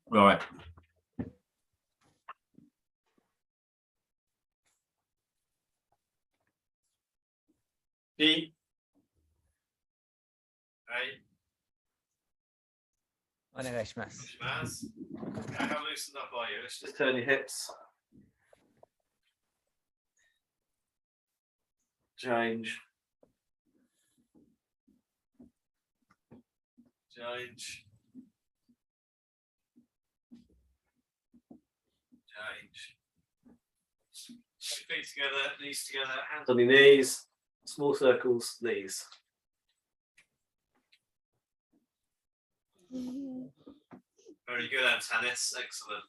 Right. E. A. お願いします。 Okay, how loosened up are you? Let's just turn your hips. Change. Change. Change. Feet together, knees together, hands on your knees. Small circles, knees. Very good, Antanis. Excellent.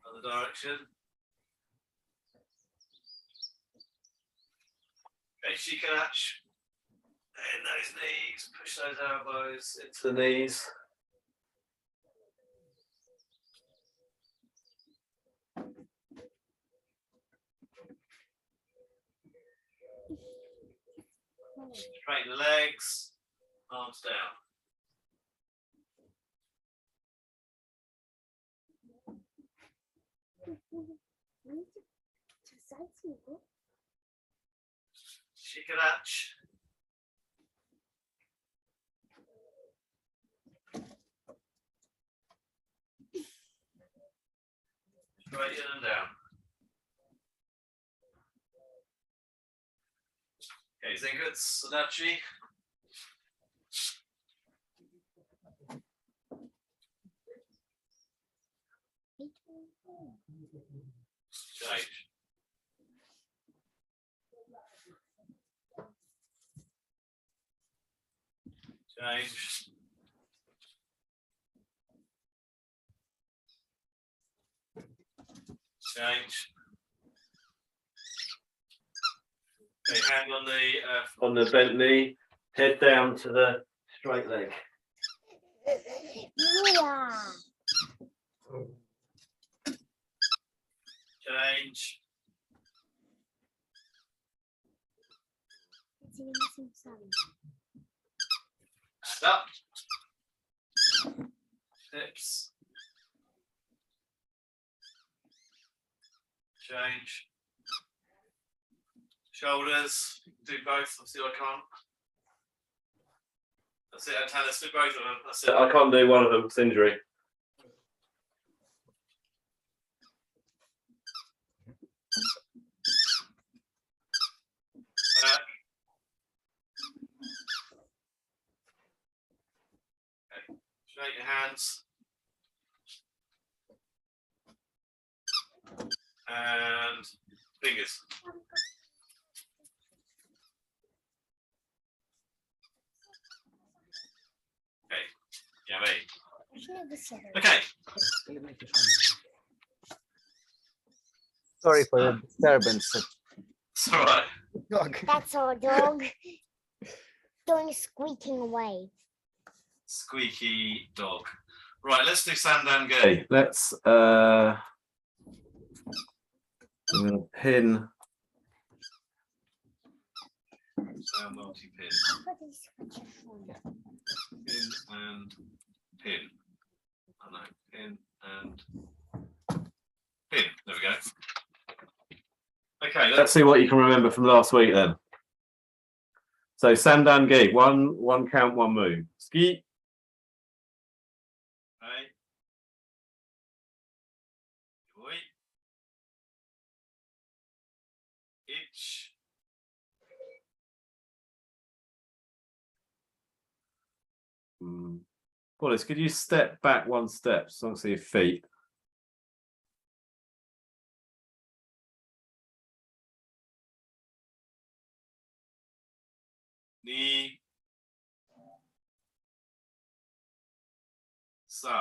Other direction. Okay, shikanach. In those knees, push those elbows into the knees. Straighten the legs, arms down. Shikanach. Straighten and down. Okay, Zenguts, Sadachi. Change. Change. Change. Okay, hand on the bent knee, head down to the straight leg. Yeah. Change. Up. Hips. Change. Shoulders. You can do both. Obviously, I can't. That's it. Let's do both of them. That's it. I can't do one of them. It's injury. Back. Okay. Straight your hands. And fingers. Okay. Yeah, me. Okay. Sorry for the disturbance. It's all right. Dog. That's our dog. Going squeaking away. Squeaky dog. Right, let's do Dan Gei. Let's I'm gonna pin. Multi-pin. Pin and pin. Oh no, pin and pin. There we go. Okay, let's see what you can remember from last week then. So Dan Gei, one count, one move. Ski. Okay. Wait. Itch. Wallace, could you step back one step so I can see your feet? Knee. Sun.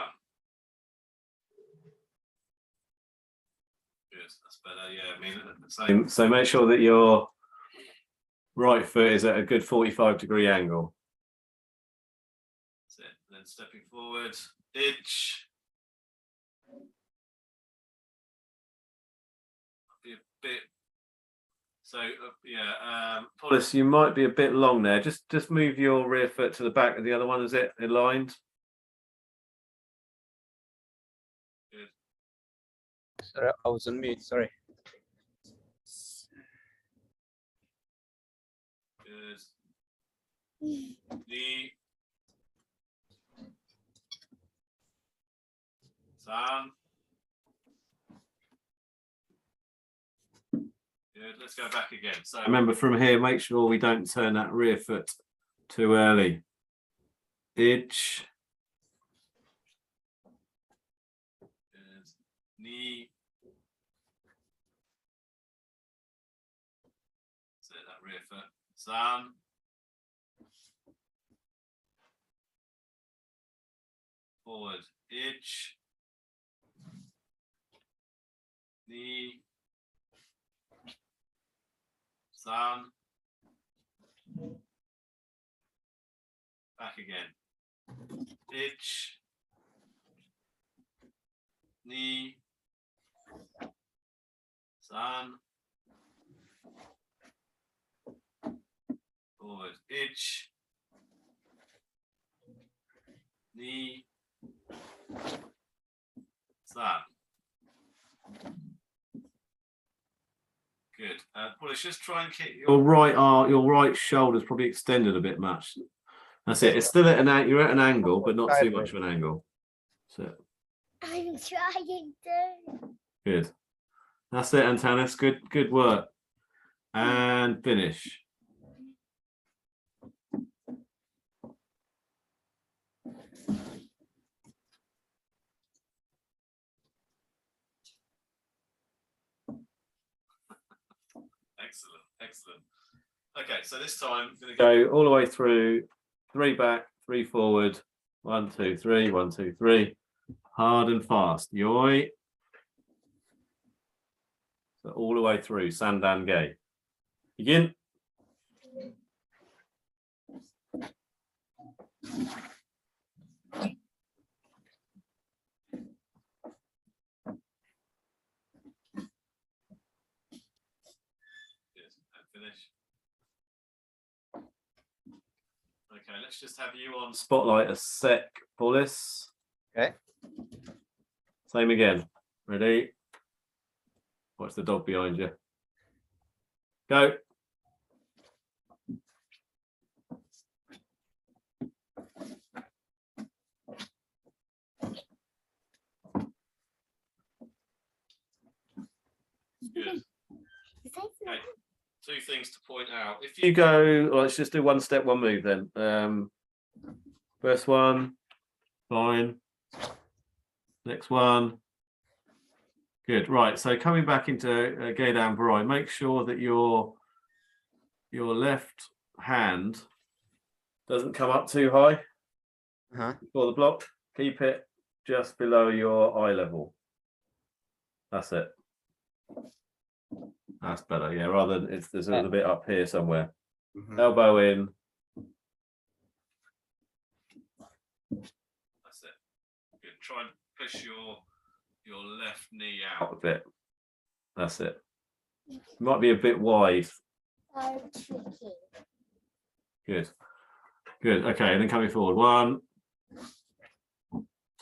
Good, that's better. Yeah, I mean, so make sure that your right foot is at a good 45-degree angle. That's it. Then stepping forward, itch. Be a bit So yeah, Paulus, you might be a bit long there. Just move your rear foot to the back of the other one. Is it aligned? Good. Sorry, I was on mute. Sorry. Good. Knee. San. Good. Let's go back again. So remember, from here, make sure we don't turn that rear foot too early. Itch. Good. Knee. So that rear foot. San. Forward. Itch. Knee. San. Back again. Itch. Knee. San. Forward. Itch. Knee. San. Good. Paulus, just try and keep your right arm, your right shoulder's probably extended a bit much. That's it. It's still at you're at an angle, but not too much of an angle. So I'm trying to. good. That's it, Antanas. Good work. And finish. Excellent, excellent. Okay, so this time I'm going to go all the way through, 3 back, 3 forward, 1, 2, 3, 1, 2, 3, hard and fast. Yoi. So all the way through, Dan Gei. Begin. Finish. Okay, let's just have you on spotlight a sec, Paulus. Okay. Same again. Ready? Watch the dog behind you. Go. Good. Okay. 2 things to point out. If you go, let's just do 1 step, 1 move then. First one, fine. Next one. Good. Right. So coming back into Geidan Barai, make sure that your left hand doesn't come up too high for the block. Keep it just below your eye level. That's it. That's better. Yeah. Rather than there's a little bit up here somewhere. Elbow in. That's it. Good. Try and push your left knee out a bit. That's it. Might be a bit wide. Tricky. Good. Good. Okay, and then coming forward. 1,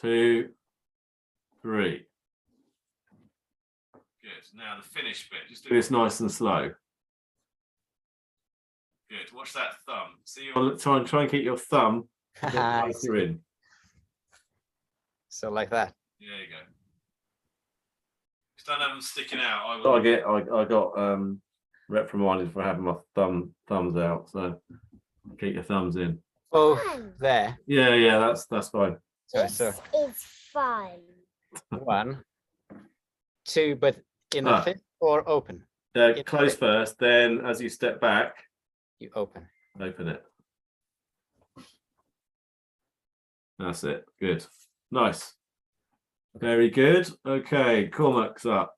2, 3. Good. Now the finish bit. Just do this nice and slow. Good. Watch that thumb. See, try and keep your thumb a bit closer in. So like that. There you go. Just don't have them sticking out. I got reprimanded for having my thumbs out. So keep your thumbs in. Oh, there. Yeah, that's fine. Sorry, This is fun. 1, 2, but in the fifth or open? Close first, then as you step back, You open. open it. That's it. Good. Nice. Very good. Okay, Cormac's up.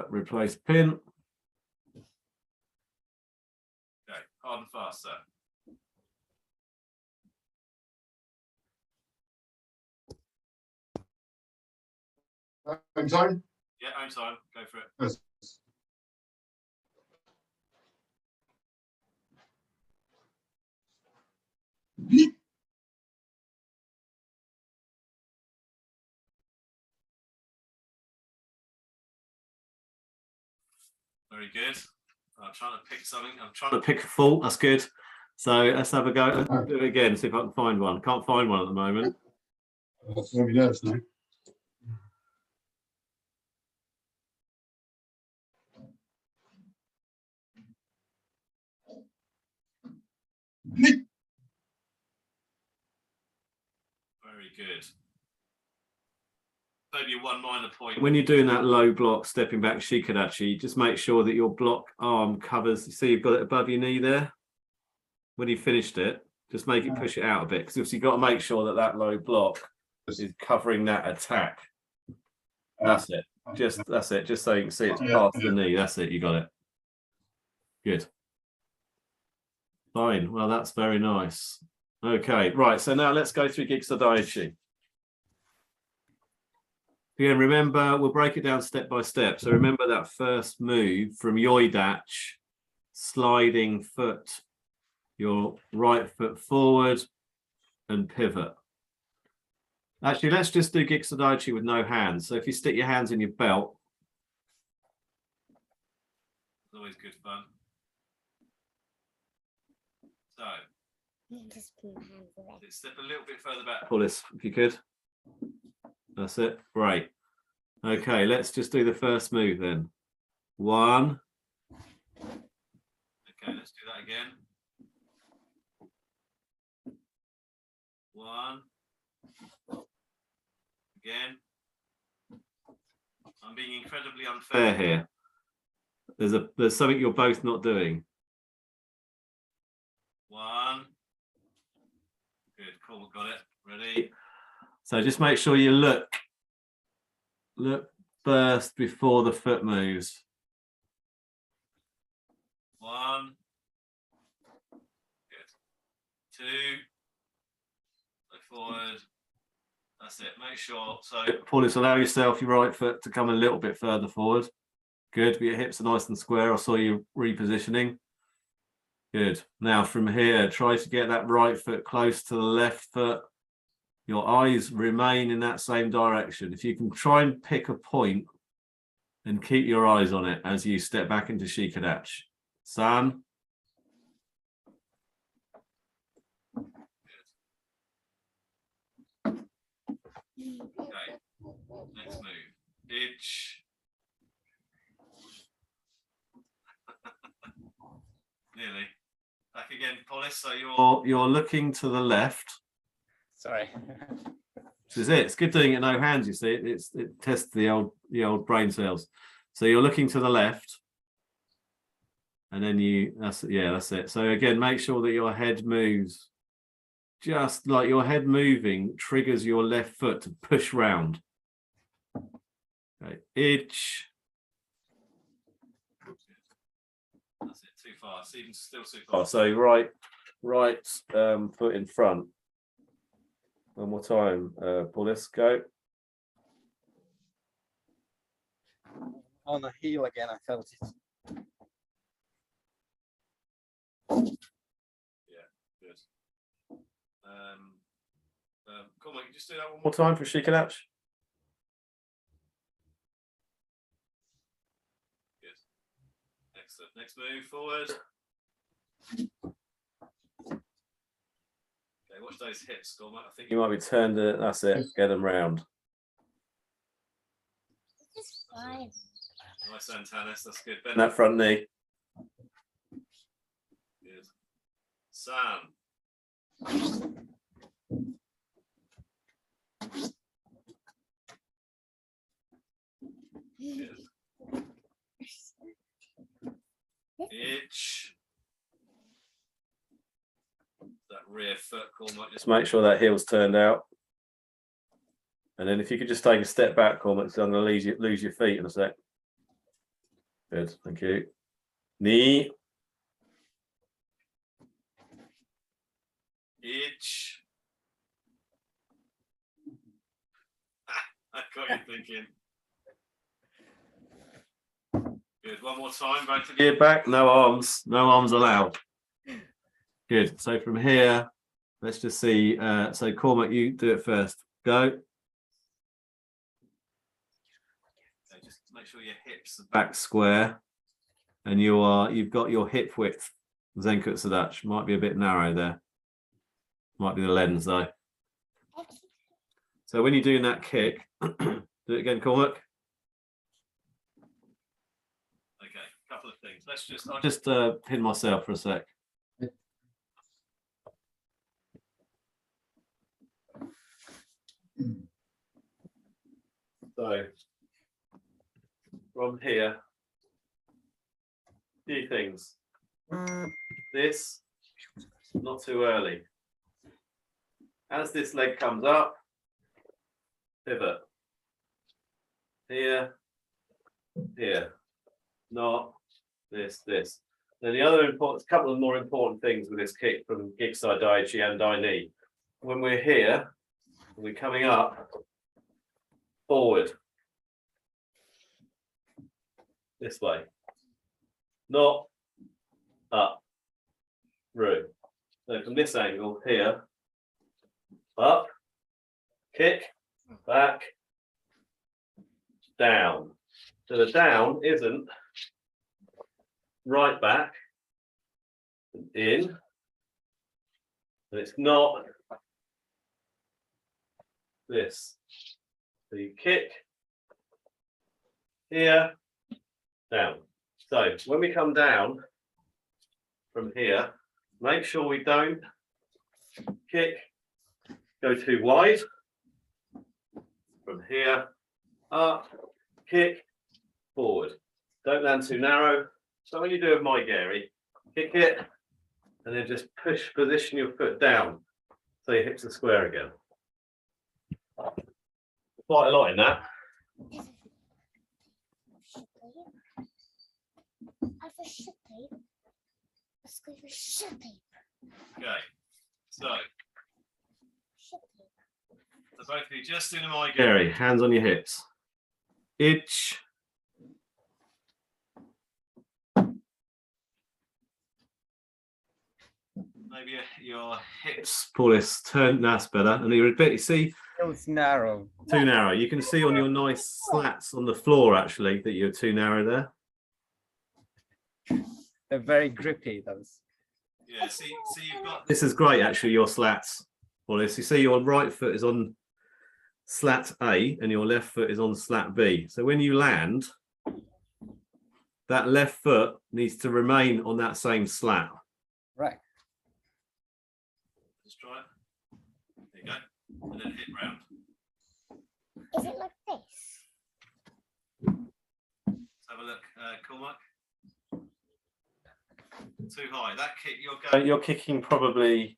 Replace pin. Okay, hard and fast, sir. Home time? Yeah, home time. Go for it. Yes. Very good. I'm trying to pick something. I'm trying to pick a fault. That's good. So let's have a go. Let's do it again. See if I can find one. Can't find one at the moment. That's what we do now. Very good. Maybe one minor point. When you're doing that low block, stepping back shikadachi, just make sure that your block arm covers. You see you've got it above your knee there. When you finished it, just make it push it out a bit, because you've got to make sure that that low block is covering that attack. That's it. That's it. Just so you can see it's past the knee. That's it. You got it. Good. Fine. Well, that's very nice. Okay. Right. So now let's go through Geki Sai Dai Ichi. Again, remember, we'll break it down step by step. So remember that first move from yoidachi, sliding foot, your right foot forward and pivot. Actually, let's just do Geki Sai Dai Ichi with no hands. So if you stick your hands in your belt, it's always good fun. So Just put my hands away. step a little bit further back. Pull this if you could. That's it. Great. Okay, let's just do the first move then. 1. Okay, let's do that again. 1. Again. I'm being incredibly unfair here. There's something you're both not doing. 1. Good, cool, got it. Ready? So just make sure you look first before the foot moves. 1. Good. 2. Go forward. That's it. Make sure. So, Paulus, allow yourself your right foot to come a little bit further forward. Good. But your hips are nice and square. I saw you repositioning. Good. Now from here, try to get that right foot close to the left foot. Your eyes remain in that same direction. If you can try and pick a point and keep your eyes on it as you step back into shikadachi. San. Okay. Next move. Itch. Nearly. Back again, Polis. So you're looking to the left. Sorry. This is it. It's good doing it no hands. You see, it tests the old brain cells. So you're looking to the left, and then that's it. So again, make sure that your head moves. Just like your head moving triggers your left foot to push round. Okay, itch. That's it. Too far. It's even still too far. So right foot in front. One more time, Paulus, go. On the heel again, I felt it. Yeah, good. Come on, you just do that one more time for shikadachi. Good. Excellent. Next move forward. Okay, watch those hips, Gorma. I think you might be turned. That's it. Get them round. It's fine. Nice, Antanas. That's good. Bend that front knee. Good. Sam. Good. Itch. That rear foot, Cormac. Just make sure that heel's turned out. And then if you could just take a step back, Cormac, because I'm going to lose your feet in a sec. Good, thank you. Knee. Itch. I got you thinking. Good, one more time, back to the ear back. No arms allowed. Good, so from here, Let's just see. So Cormac, you do it first. Go. Okay, just make sure your hips are back square, and you've got your hip width. Zenkutsu Dachi might be a bit narrow there. Might be the lens though. So when you're doing that kick, do it again, Cormac. Okay, a couple of things. I'll just pin myself for a sec. So from here, few things. This, not too early. As this leg comes up, pivot. Here, here. Not this. Then the other couple of more important things with this kick from Geki Sai Dai Ichi and Dai Ni. When we're here, we're coming up, forward. This way. Not up, through. So from this angle here, up, kick, back, down. So the down isn't right back, in, and it's not this. So you kick, here, down. So when we come down from here, make sure we don't kick, go too wide. From here, up, kick, forward. Don't land too narrow. So when you do a Mai Geri, kick it, and then just position your foot down so your hips are square again. Quite a lot in that. Okay, so both of you just doing a Mai Geri, hands on your hips. Itch. Maybe your hips pull this, turn, that's better. And you're a bit, you see, It's narrow. too narrow. You can see on your nice slats on the floor actually that you're too narrow there. They're very grippy, those. Yeah, see you've got, this is great actually, your slats. Well, you see your right foot is on slat A and your left foot is on slat B. So when you land, that left foot needs to remain on that same slat. Right. Just try it. There you go. And then hit round. Is it like this? Let's have a look, Cormac. Too high. That kick you're kicking probably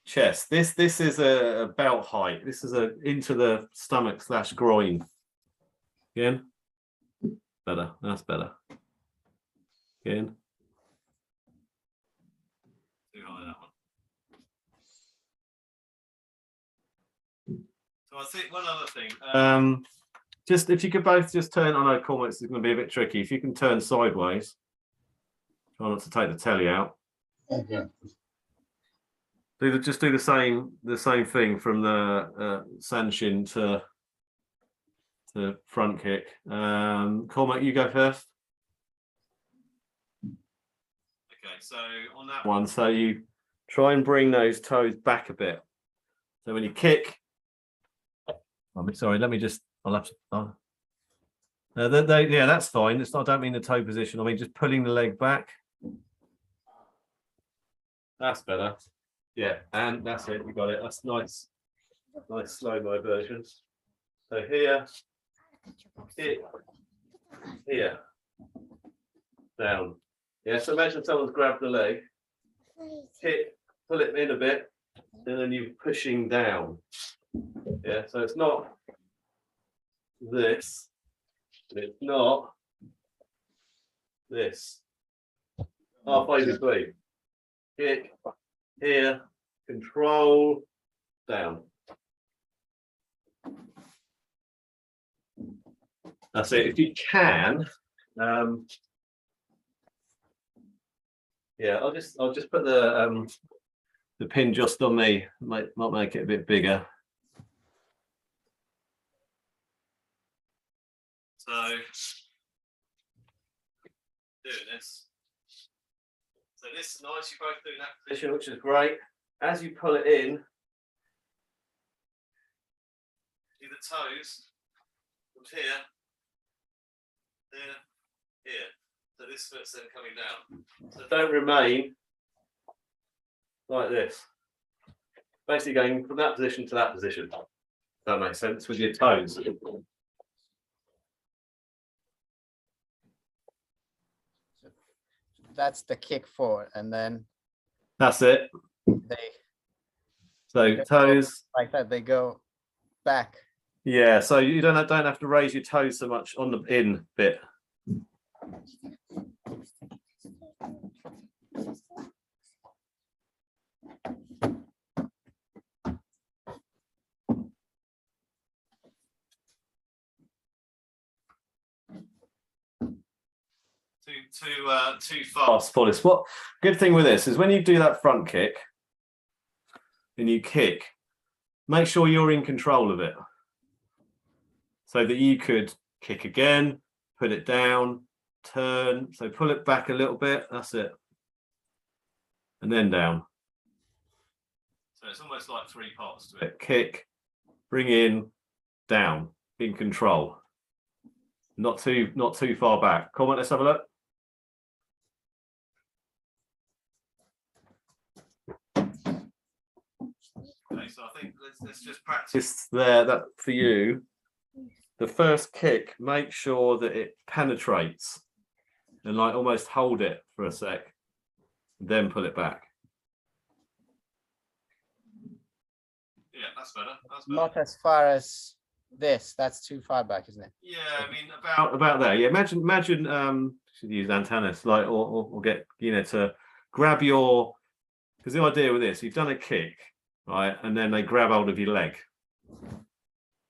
chest. This is a belt height. This is into the stomach / groin. Again. Better. That's better. Again. Too high that one. So I think one other thing. Just if you could both just turn. I know Cormac is going to be a bit tricky. If you can turn sideways. Try not to take the telly out. Okay. Just do the same thing from the Sanshin to front kick. Cormac, you go first. Okay, so on that one, so you try and bring those toes back a bit. So when you kick, sorry, let me just. I'll have to. Yeah, that's fine. I don't mean the toe position. I mean just pulling the leg back. That's better. Yeah, and that's it. You got it. That's nice. Nice slow-mo version. So here, here, down. Yeah. So imagine someone's grabbed the leg, kick, pull it in a bit, and then you're pushing down. Yeah. So it's not this. It's not this. Halfway between. Kick, here, control, down. That's it. If you can, yeah, I'll just put the the pin just on me. Might make it a bit bigger. So doing this. So this is nice. You both doing that position, which is great. As you pull it in, see the toes from here, there, here. So this foot's then coming down. So don't remain like this. Basically going from that position to that position. If that makes sense with your toes. That's the kick forward, and then That's it. they So toes. like that. They go back. Yeah, so you don't have to raise your toes so much on the in bit. Too fast for this. What good thing with this is when you do that front kick and you kick, make sure you're in control of it. So that you could kick again, put it down, turn. So pull it back a little bit. That's it. And then down. So it's almost like 3 parts to it. Kick, bring in, down, in control. Not too far back. Come on, let's have a look. Okay, so I think let's just practice there. That for you. The first kick, make sure that it penetrates and like almost hold it for a sec, then pull it back. Yeah, that's better. That's better. Not as far as this. That's too far back, isn't it? Yeah, I mean about there. Yeah, imagine should use antennas like or get to grab your, because the idea with this, you've done a kick, right, and then they grab hold of your leg,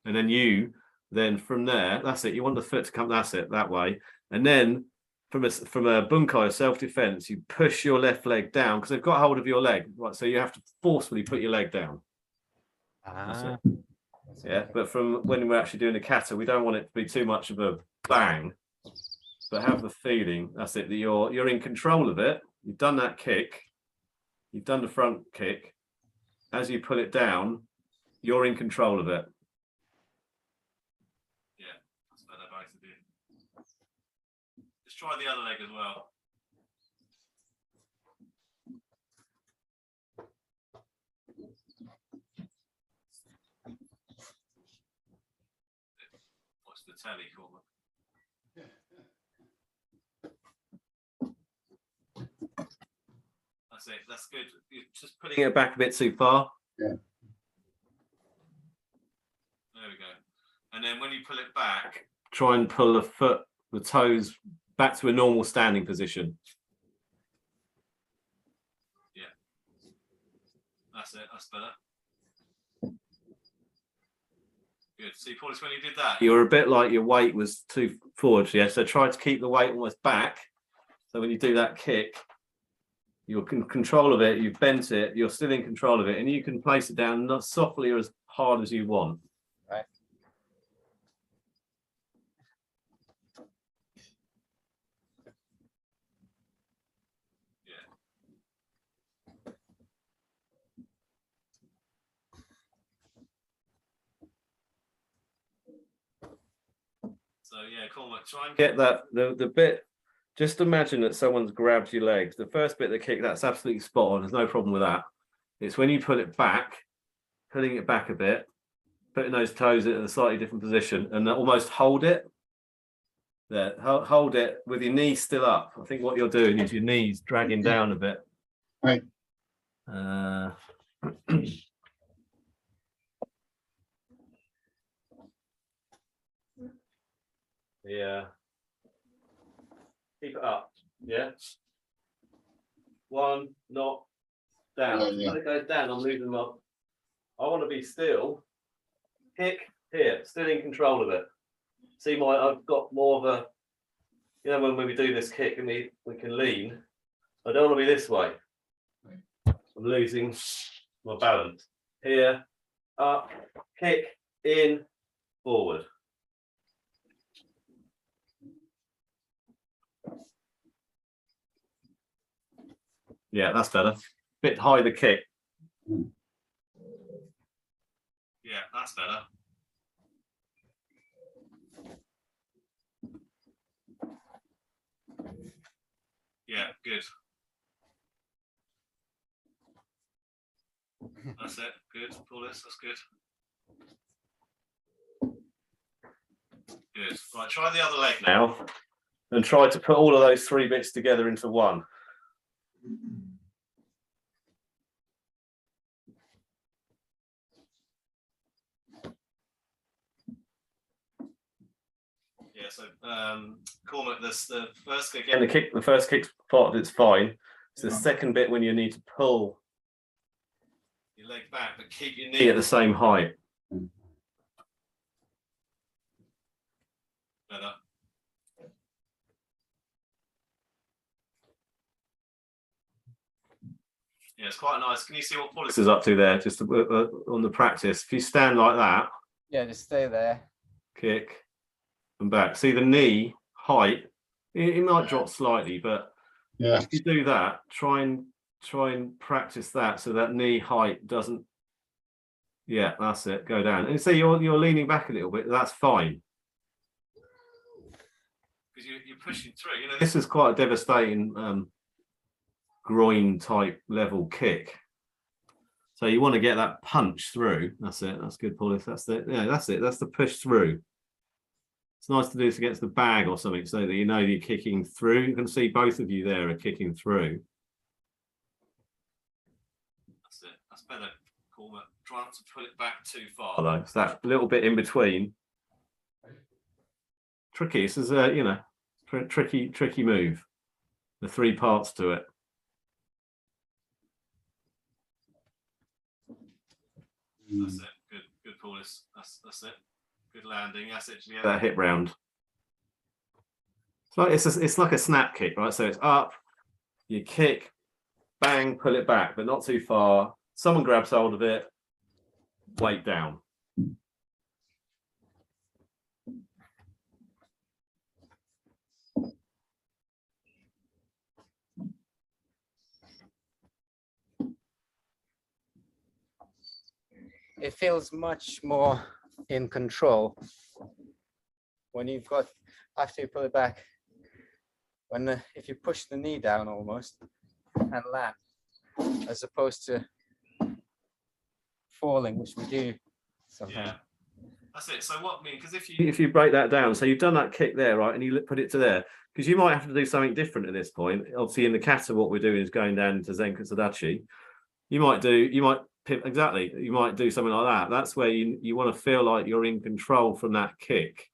and then from there, that's it. You want the foot to come, that's it, that way. And then from a bunkai, self-defense, you push your left leg down because they've got hold of your leg. Right, so you have to forcefully put your leg down. That's it. Yeah, but from when we're actually doing a kata, we don't want it to be too much of a bang, but have the feeling, that's it, that you're in control of it. You've done that kick, you've done the front kick. As you pull it down, you're in control of it. Just try the other leg as well. What's the telly called? That's it. That's good. You're just putting it back a bit too far. Yeah. There we go. And then when you pull it back, try and pull the toes back to a normal standing position. Yeah. That's it. That's better. Good. See, Paulus, when you did that, you were a bit like your weight was too forward. Yeah. So try to keep the weight almost back. So when you do that kick, you're in control of it. You've bent it. You're still in control of it, and you can place it down not softly or as hard as you want. Right. So yeah, Cormac, try and get that the bit. Just imagine that someone's grabbed your legs. The first bit of the kick, that's absolutely spot on. There's no problem with that. It's when you put it back, pulling it back a bit, putting those toes in a slightly different position, and almost hold it. There, hold it with your knees still up. I think what you're doing is your knees dragging down a bit. Right. Yeah. Keep it up. Yeah. One, not down. Yeah. When it goes down, I'm moving them up. I want to be still. Kick here, still in control of it. See, I've got more of a, when we do this kick and we can lean, I don't want to be this way. I'm losing my balance. Here, up, kick, in, forward. Yeah, that's better. Bit high the kick. Yeah, that's better. Yeah, good. That's it. Good. Pull this. That's good. Good. Right, try the other leg now and try to put all of those 3 bits together into one. Yeah, so Cormac, the first kick, again, the first kick part of it's fine. It's the second bit when you need to pull your leg back, but keep your knee at the same height. Better. Yeah, it's quite nice. Can you see what Paulus is up to there? Just on the practice. If you stand like that. Yeah, just stay there. Kick and back. See the knee height. It might drop slightly, but Yeah. if you do that, try and practice that so that knee height doesn't. Yeah, that's it. Go down. And say you're leaning back a little bit. That's fine. Because you're pushing through. You know, this is quite a devastating groin type level kick. So you want to get that punch through. That's it. That's good, Paulus. That's it. Yeah, that's it. That's the push through. It's nice to do this against the bag or something so that you know you're kicking through. You can see both of you there are kicking through. That's it. That's better. Cormac. Try not to pull it back too far though. It's that little bit in between. Tricky. This is a, you know, tricky move. The 3 parts to it. That's it. Good, Paulus. That's it. Good landing. That's it. Yeah, that hip round. It's like a snap kick, right? So it's up, you kick, bang, pull it back, but not too far. Someone grabs hold of it, weight down. It feels much more in control when you've got, after you pull it back, when if you push the knee down almost and land, as opposed to falling, which we do sometimes. Yeah, that's it. So what I mean, because if you break that down, so you've done that kick there, right, and you put it to there, because you might have to do something different at this point. Obviously, in the kata, what we're doing is going down into Zenkai Sadachi. You might do something like that. That's where you want to feel like you're in control from that kick,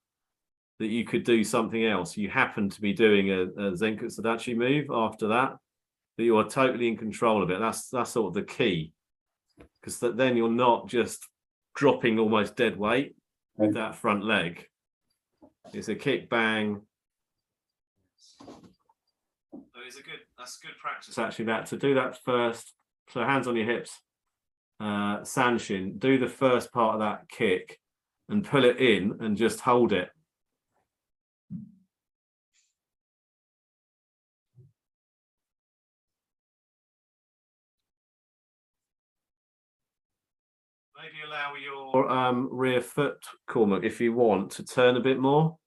that you could do something else. You happen to be doing a Zenkai Sadachi move after that you are totally in control of it. That's sort of the key, because then you're not just dropping almost dead weight with that front leg. It's a kick, bang. So that's good practice actually, that to do that first. So hands on your hips, Sanshin, do the first part of that kick and pull it in and just hold it. Maybe allow your rear foot, Cormac, if you want to turn a bit more.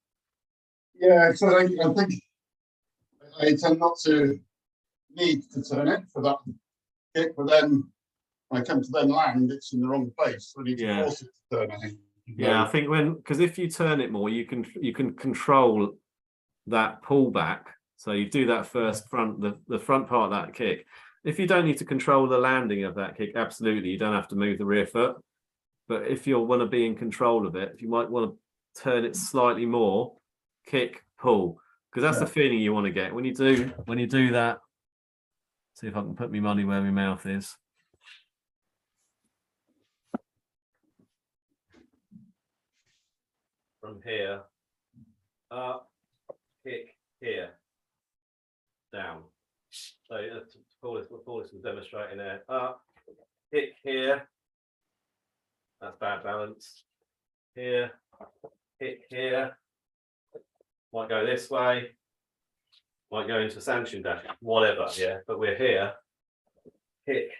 Yeah, so I think I tend not to need to turn it for that kick, but then when I come to then land, it's in the wrong place. So I need to force it to turn, I think. Yeah, I think because if you turn it more, you can control that pullback. So you do that first the front part of that kick. If you don't need to control the landing of that kick, absolutely, you don't have to move the rear foot. But if you want to be in control of it, you might want to turn it slightly more, kick, pull, because that's the feeling you want to get when you do that. See if I can put my money where my mouth is. From here, up, kick, here, down. So to what Paulus was demonstrating there. Up, kick here. That's bad balance. Here, kick here. Might go this way. Might go into Sanshin dash, whatever, yeah. But we're here. Kick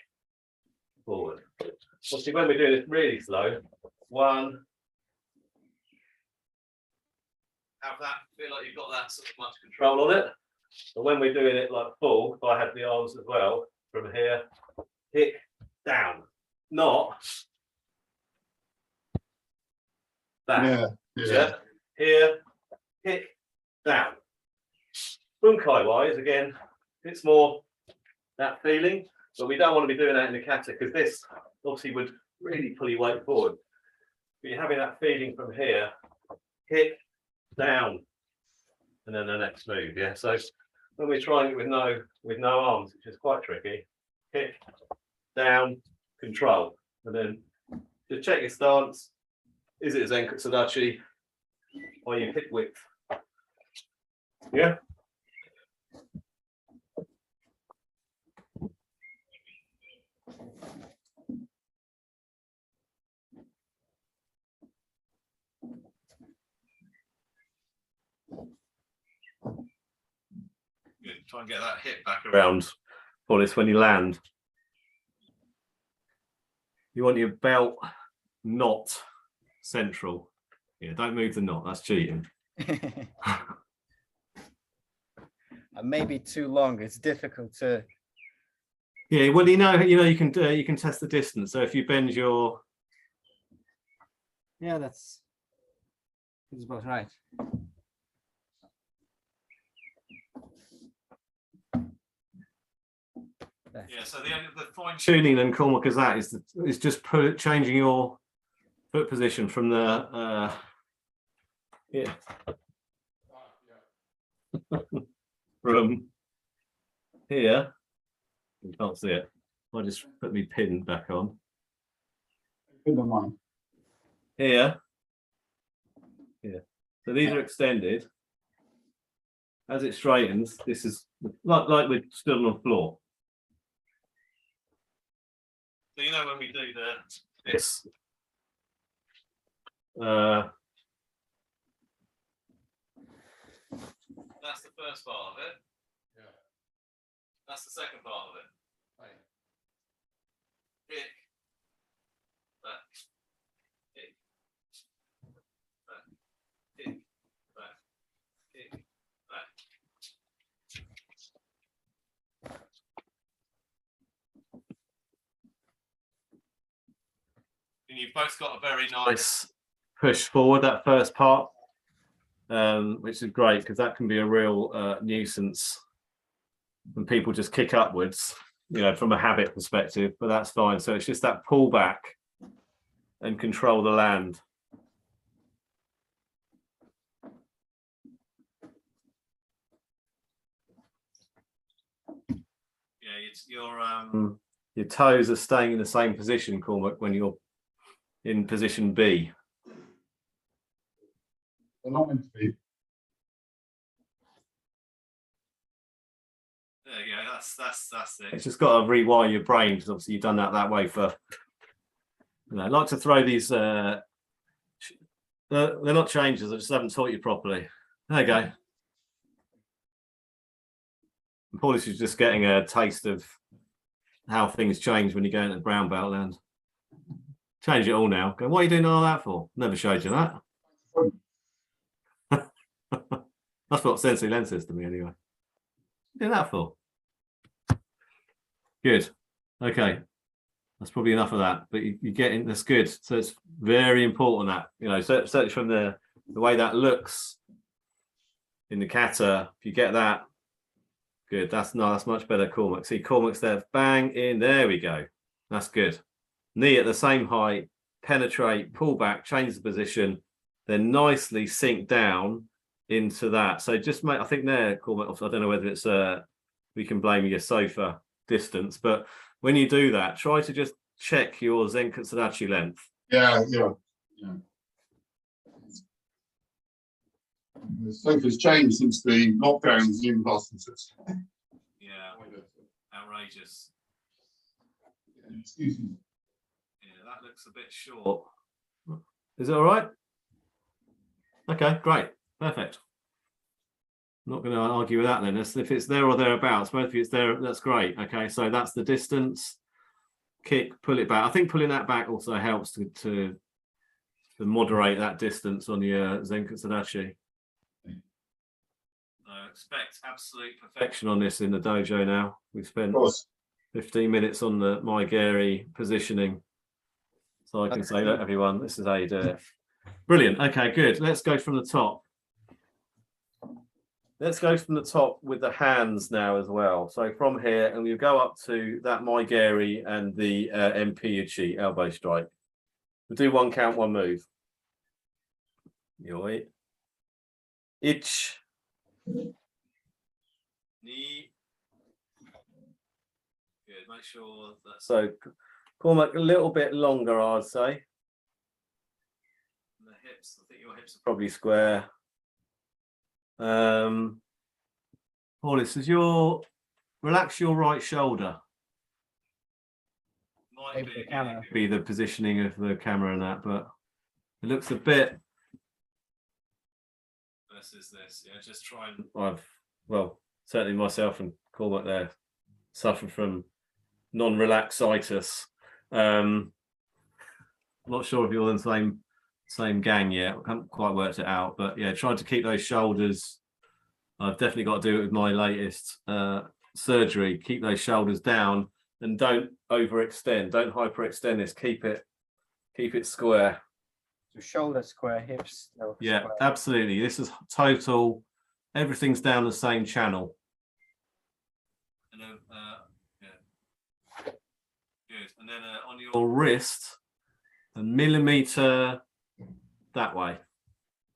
forward. Obviously, when we're doing this really slow, one. Have that, feel like you've got that sort of much control on it. But when we're doing it like full, if I had the arms as well, from here, kick down. Not that. Yeah. Here, kick down. Bunkai wise, again, it's more that feeling, but we don't want to be doing that in the kata because this obviously would really pull your weight forward. But you're having that feeling from here, kick down, and then the next move. Yeah. So when we're trying it with no arms, which is quite tricky, kick down, control, and then just check your stance. Is it a Zenkai Sadachi? Or you hip width? Yeah. Good. Try and get that hip back around for this when you land. You want your belt not central. Yeah, don't move the knot. That's cheating. And maybe too long. It's difficult to. Yeah, well, you can test the distance. So if you bend your. Yeah, that's about right. Yeah, so the fine tuning and Cormac is that is just changing your foot position from the yeah. From here. You can't see it. I'll just put me pin back on. Here. Yeah. So these are extended. As it straightens, this is like we're still on the floor. So you know when we do this, that's the first part of it. Yeah. That's the second part of it. Right. Kick. Back. Kick. Back. Kick. Back. Kick. Back. And you've both got a very nice push forward, that first part, which is great because that can be a real nuisance when people just kick upwards, from a habit perspective, but that's fine. So it's just that pull back and control the land. Yeah, your toes are staying in the same position, Cormac, when you're in position B. They're not meant to be. There you go. That's it. It's just got to rewire your brain because obviously you've done that way for. I like to throw these. They're not changes. I just haven't taught you properly. There you go. Paulus is just getting a taste of how things change when you go into the brown belt land. Change it all now. Go, what are you doing all that for? Never showed you that. That's what Sensei Len says to me anyway. What are you doing that for? Good. Okay. That's probably enough of that. But you get in, that's good. So it's very important that, certainly from the way that looks in the kata, if you get that, good. That's much better, Cormac. See, Cormac's there, bang in. There we go. That's good. Knee at the same height, penetrate, pull back, change the position, then nicely sink down into that. So just make, I think there, Cormac, I don't know whether it's we can blame your sofa distance, but when you do that, try to just check your Zenkai Sadachi length. Yeah. The sofa's changed since the lockdowns in Boston. Yeah. outrageous. Excuse me. Yeah, that looks a bit short. Is it all right? Okay, great, perfect. Not going to argue with that then. If it's there or thereabouts, both of you, it's there. That's great. Okay, so that's the distance. Kick, pull it back. I think pulling that back also helps to moderate that distance on your Zenkatsudachi. Expect absolute perfection on this in the dojo now. We've spent 15 minutes on the Maigeri positioning. So I can say, look, everyone, this is how you do it. Brilliant. Okay, good. Let's go from the top. Let's go from the top with the hands now as well. So from here, and we'll go up to that Maigeri and the MP Ichi, elbow strike. We'll do 1 count, 1 move. Yoi. Ich. Ni. Good. Make sure that. So, Cormac, a little bit longer, I'd say. And the hips. I think your hips are probably square. Paulis, does relax your right shoulder? Might be the positioning of the camera and that, but it looks a bit. Versus this, yeah. Just try and well, certainly myself and Cormac there suffer from non-relaxitis. Not sure if you're in the same gang yet. I haven't quite worked it out, but yeah, trying to keep those shoulders. I've definitely got to do it with my latest surgery. Keep those shoulders down and don't overextend. Don't hyperextend this. Keep it square. So shoulder square, hips. Yeah, square. absolutely. This is total. Everything's down the same channel. And then, yeah. Good. And then on your wrist, a millimeter that way.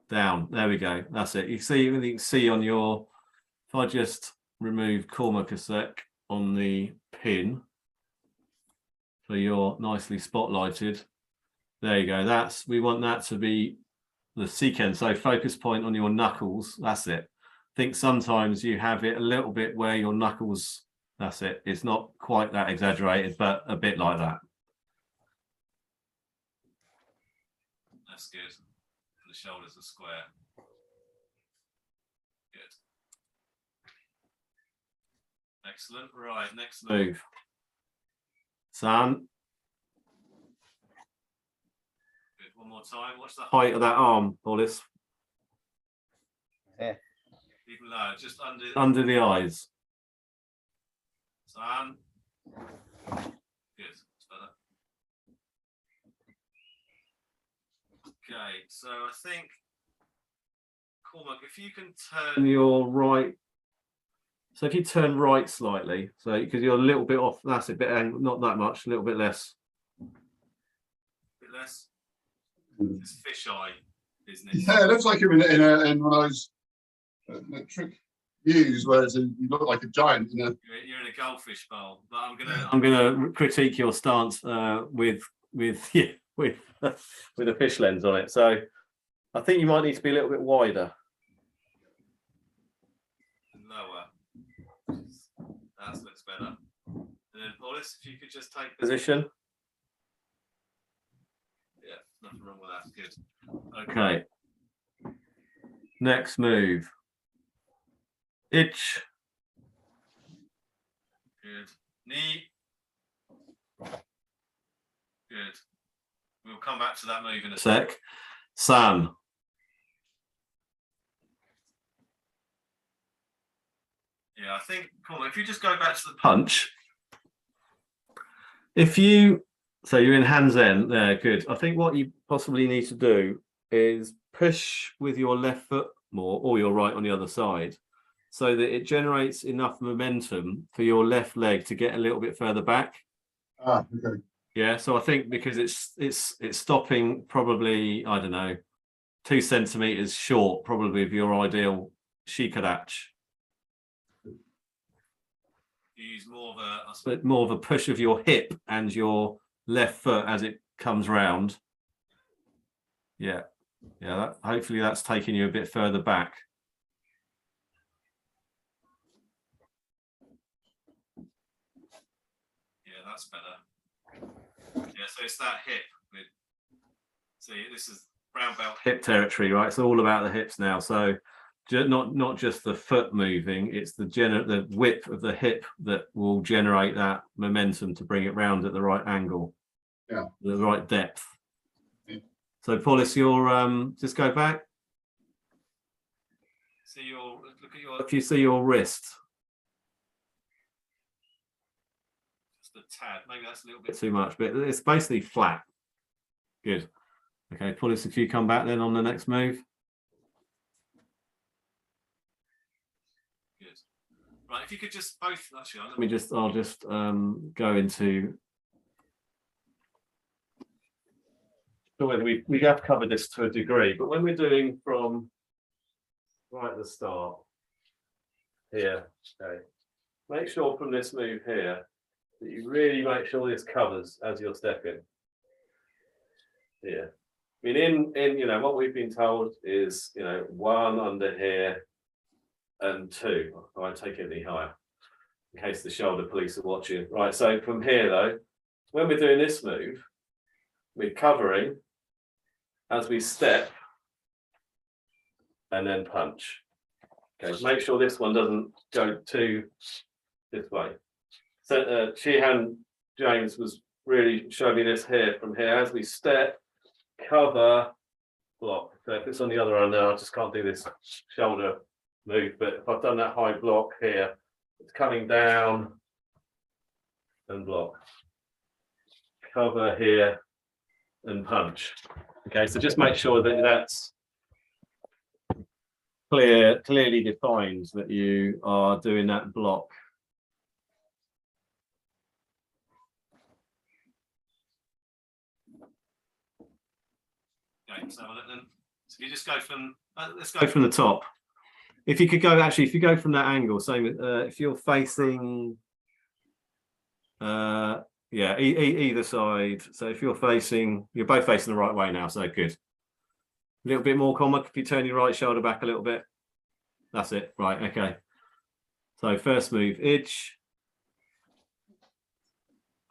Down. There we go. That's it. You can see on your. If I just remove Cormac a sec on the pin, so you're nicely spotlighted. There you go. We want that to be the seiken. So focus point on your knuckles. That's it. I think sometimes you have it a little bit where your knuckles. That's it. It's not quite that exaggerated, but a bit like that. That's good. The shoulders are square. Good. Excellent. Right, next move. San. Good. One more time. What's the height of that arm, Paulis? Yeah. Even lower, just under the eyes. San. Good. That's better. Okay, so I think, Cormac, if you can turn your right, so if you turn right slightly, so because you're a little bit off, that's a bit, not that much, a little bit less. A bit less. It's fisheye business. Yeah, it looks like you're in one of those trick views, whereas you look like a giant. You're in a goldfish bowl, but I'm gonna critique your stance with a fish lens on it. So I think you might need to be a little bit wider. Lower. That looks better. And then Paulis, if you could just take position. Yeah, nothing wrong with that. Good. Okay. Next move. Ich. Good. Knee. Good. We'll come back to that move in a sec. San. Yeah, I think, cool. If you just go back to the punch. So you're in hands end there, good. I think what you possibly need to do is push with your left foot more, or your right on the other side, so that it generates enough momentum for your left leg to get a little bit further back. Ah, okay. Yeah, so I think because it's stopping probably, I don't know, 2 centimeters short probably of your ideal shikadachi. You use more of a push of your hip and your left foot as it comes round. Yeah, hopefully that's taking you a bit further back. that's better. Yeah, so it's that hip. See, this is brown belt hip territory, right? It's all about the hips now. So not just the foot moving, it's the width of the hip that will generate that momentum to bring it round at the right angle. Yeah. The right depth. Yeah. So Paulus, your just go back. See look at your, if you see your wrist. Just a tad, maybe that's a little bit too much, but it's basically flat. Good. Okay, Paulus, if you come back then on the next move. Good. Right, if you could just both actually I'll just go into whether we have covered this to a degree, but when we're doing from right at the start here, okay, make sure from this move here that you really make sure this covers as you're stepping. Yeah, I mean in what we've been told is 1 under here and 2. I won't take it any higher in case the shoulder police are watching. Right, so from here though, when we're doing this move, we're covering as we step and then punch. Okay, make sure this one doesn't go too this way. So Sheehan James was really showing me this here from here as we step, cover, block. So if it's on the other end now, I just can't do this shoulder move, but if I've done that high block here, it's coming down and block. Cover here and punch. Okay, so just make sure that that's clearly defined, that you are doing that block. Okay, so then you just go from let's go from the top. If you could go, actually, if you go from that angle, same if you're facing yeah, either side. So if you're both facing the right way now, so good. A little bit more, Cormac, if you turn your right shoulder back a little bit. That's it, right, okay. So first move, edge.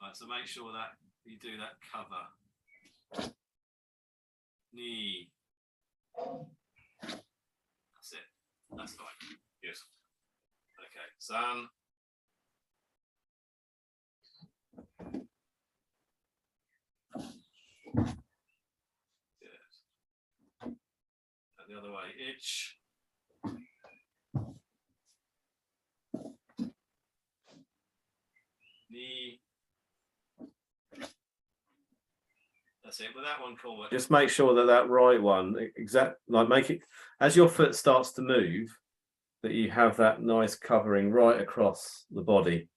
Right, so make sure that you do that cover. Knee. That's it, that's fine, good. Okay, San. The other way, itch. Knee. That's it. With that one, cool. Just make sure that that right one, make it as your foot starts to move, that you have that nice covering right across the body.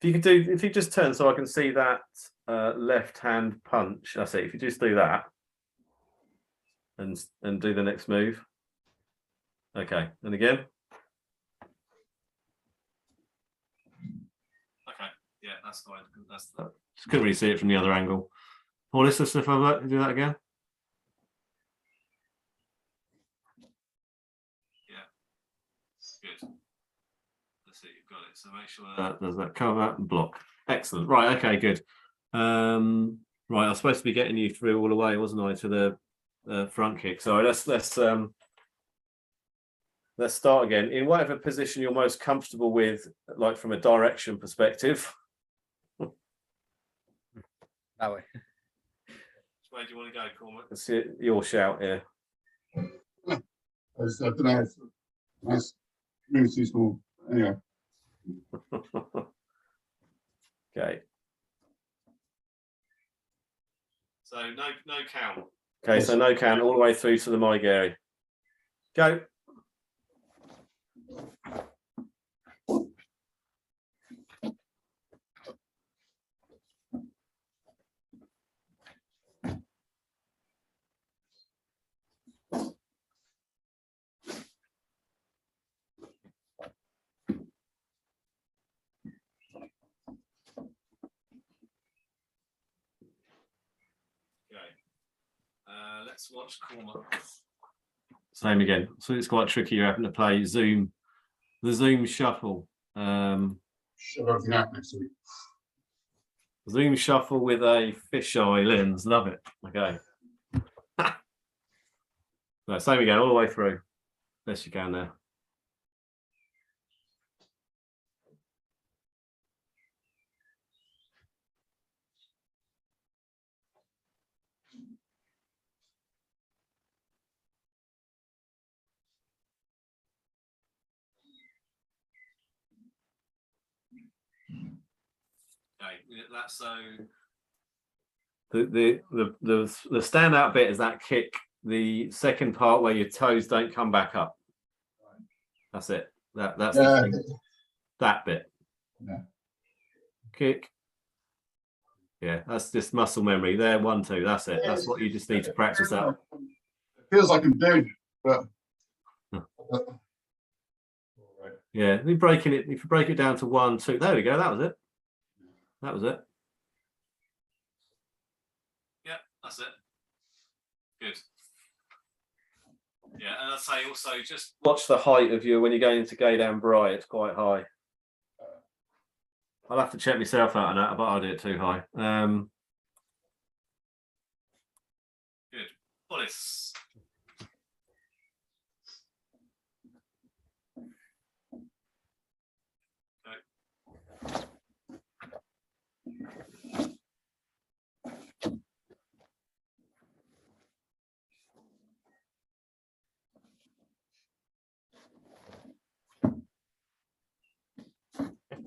If you just turn so I can see that left hand punch. That's it. If you just do that. And do the next move. Okay, and again. Okay, yeah, that's fine. Just couldn't really see it from the other angle. Paulus, let's do that again. Yeah, good. That's it, you've got it. So make sure that does that cover and block. Excellent. Right, okay, good. Right, I was supposed to be getting you through all the way, wasn't I, to the front kick. Sorry, let's start again in whatever position you're most comfortable with, like from a direction perspective. That way. Which way do you want to go, Cormac? Let's see your shout here. I don't know. Nice, really too small. Anyway. Okay. So no count. Okay, so no count all the way through to the Maigiri. Go. Let's watch Cormac. Same again. So it's quite tricky. You're having to play the Zoom shuffle. Shove everything out next week. Zoom shuffle with a fisheye lens. Love it. Okay. No, same again, all the way through. Best you can there. Okay, that's so. The standout bit is that kick. The second part where your toes don't come back up. That's it. That's the thing. That bit. Yeah. Kick. Yeah, that's just muscle memory. There, 1, 2. That's it. That's what you just need to practice that. It feels like I'm doing it, but yeah, if you break it down to 1, 2. There we go. That was it. That was it. Yeah, that's it. Good. Yeah, and I'd say also just watch the height of you when you're going into Geidan Brai. It's quite high. I'll have to check myself out on that, but I did it too high. Good. Police.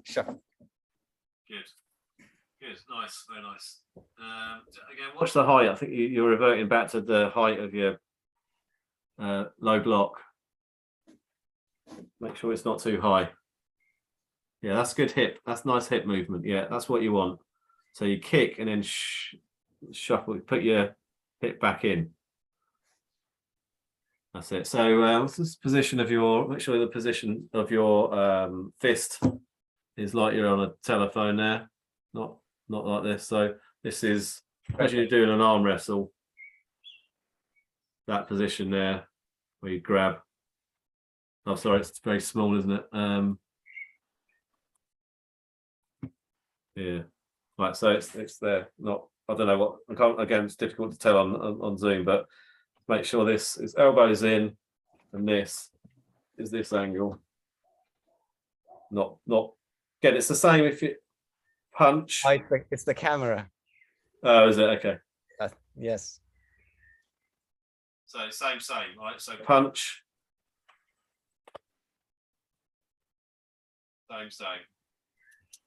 Shuffle. Good. Good. Nice. Very nice. Again, watch the height. I think you're reverting back to the height of your low block. Make sure it's not too high. Yeah, that's good hip. That's nice hip movement. Yeah, that's what you want. So you kick and then shuffle. Put your hip back in. That's it. So what's this position of your? Make sure the position of your fist is like you're on a telephone there, not like this. So this is as you're doing an arm wrestle. That position there, where you grab. Oh, sorry, it's very small, isn't it? Yeah. Right. So it's there. Not. I don't know what. I can't. Again, it's difficult to tell on Zoom, but make sure this is elbows in, and this is this angle. Not. Again, it's the same if you punch. It's the camera. Oh, is it? Okay. Yes. So same, right? So punch. Same.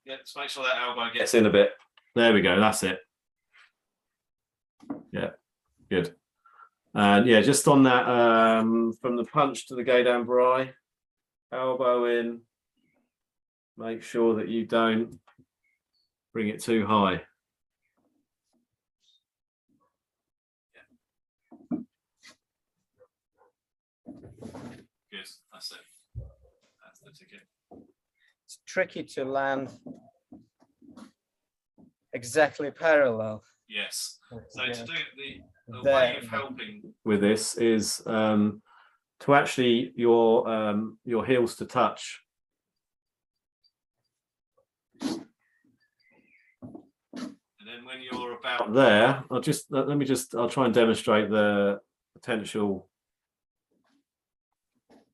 Yeah, just make sure that elbow gets in a bit. There we go. That's it. Yeah, good. And yeah, just on that, from the punch to the Geidan Brai, elbow in. Make sure that you don't bring it too high. Yeah. Good. That's it. That's the ticket. It's tricky to land exactly parallel. Yes. So to do the There. way of helping with this is to actually your heels to touch. And then when you're about there, I'll try and demonstrate the potential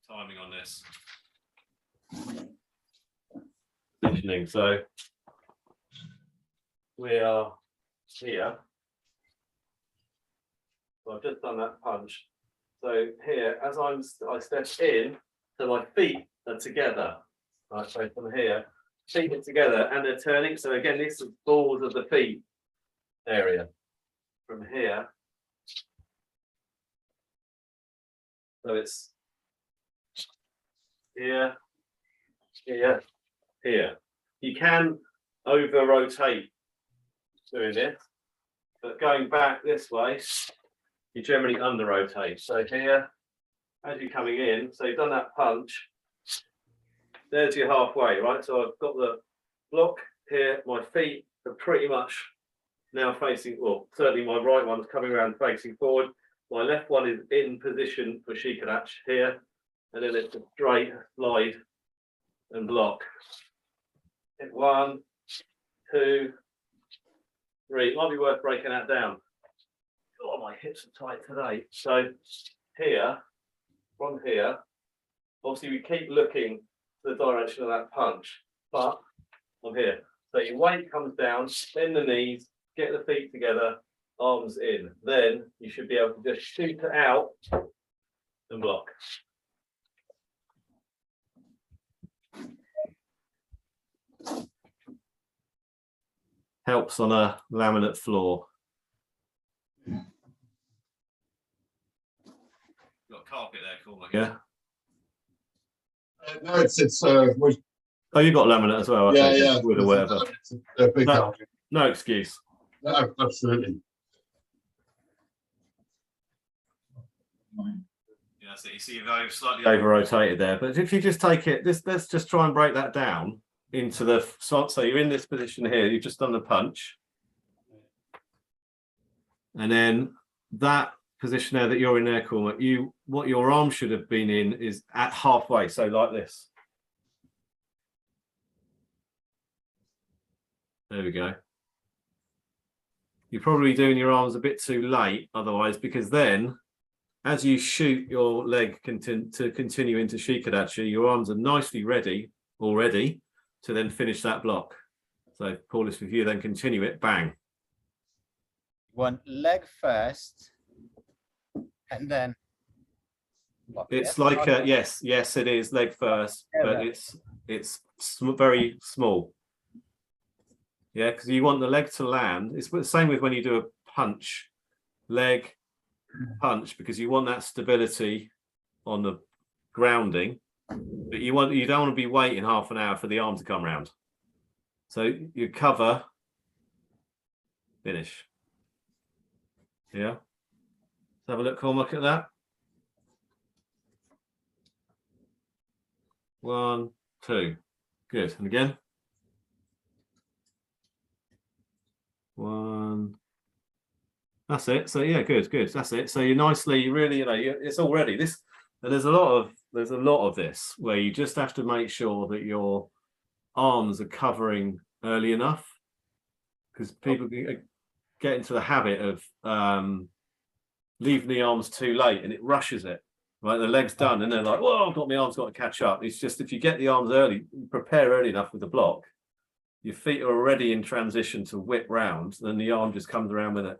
timing on this. Positioning. So we are here. So I've just done that punch. So here, as I step in, so my feet are together. Right, so from here, feet are together and they're turning. So again, this is balls of the feet area. From here. So it's here, here, here. You can over rotate doing this, but going back this way, you generally under rotate. So here, as you're coming in, so you've done that punch, there's your halfway, right? So I've got the block here, my feet are pretty much now facing, well, certainly my right one's coming around facing forward. My left one is in position for shikadachi here, and then it's a straight slide and block. Hit 1, 2, 3. It might be worth breaking that down. Oh, my hips are tight today. So here, from here, obviously we keep looking to the direction of that punch, but I'm here. So your weight comes down, bend the knees, get the feet together, arms in. Then you should be able to just shoot it out and block. Helps on a laminate floor. Got carpet there, cool. Yeah. No, it's wood. Oh, you got laminate as well. Okay, Yeah, wood or whatever. It's a big No. carpet. No excuse. No, absolutely. Yeah, so you see you've slightly over rotated there. But if you just take it, let's just try and break that down into the so you're in this position here. You've just done the punch, and then that position there that you're in there, Cormac, what your arm should have been in is at halfway, so like this. There we go. You're probably doing your arms a bit too late otherwise, because then as you shoot your leg to continue into Shikadachi, your arms are nicely ready already to then finish that block. So Paulus, if you then continue it, bang. One leg first, and then It's like yes, it is leg first, but it's very small. Yeah, because you want the leg to land. It's the same with when you do a punch, leg punch, because you want that stability on the grounding, but you don't want to be waiting half an hour for the arm to come round. So you cover, finish. Yeah. Let's have a look at that. 1, 2. Good. And again. 1. That's it. So yeah, good. That's it. So you nicely, really, it's already this. And there's a lot of this where you just have to make sure that your arms are covering early enough, because people get into the habit of leaving the arms too late and it rushes it. Right, the leg's done and they're like, "Whoa, I've got my arms, got to catch up." It's just if you get the arms early, prepare early enough with the block, your feet are already in transition to whip round, then the arm just comes around with it.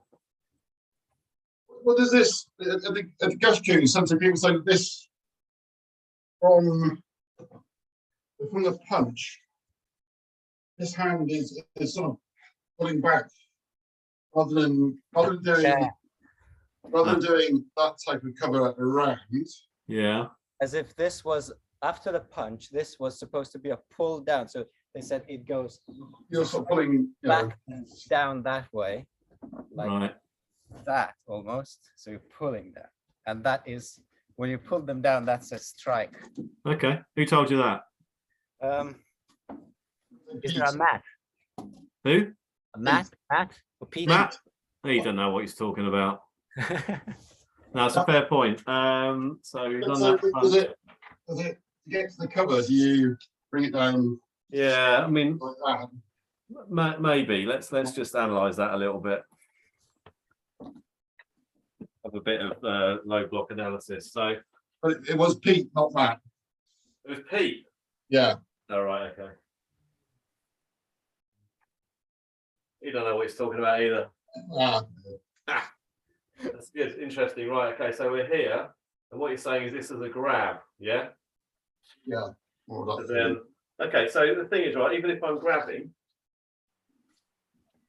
What is this? At the Gashku, some people say that this from the punch, this hand is sort of pulling back rather than doing that type of cover around. Yeah. As if this was after the punch, this was supposed to be a pull down. So they said it goes. You're sort of pulling back and down that way, like Right. that almost. So you're pulling that, and that is when you pull them down. That's a strike. Okay. Who told you that? Is there a mat? Who? A mat? Or Pete? Matt? He don't know what he's talking about. No, it's a fair point. So we've done that. Does it get to the cover? Do you bring it down? Yeah, I mean, Like that? maybe. Let's just analyze that a little bit. Have a bit of low block analysis. So But it was Pete, not Matt. it was Pete. Yeah. All right. Okay. He don't know what he's talking about either. That's good. Interesting. Right. Okay. So we're here, and what you're saying is this is a grab. Yeah. Yeah. And then, okay. So the thing is, right, even if I'm grabbing,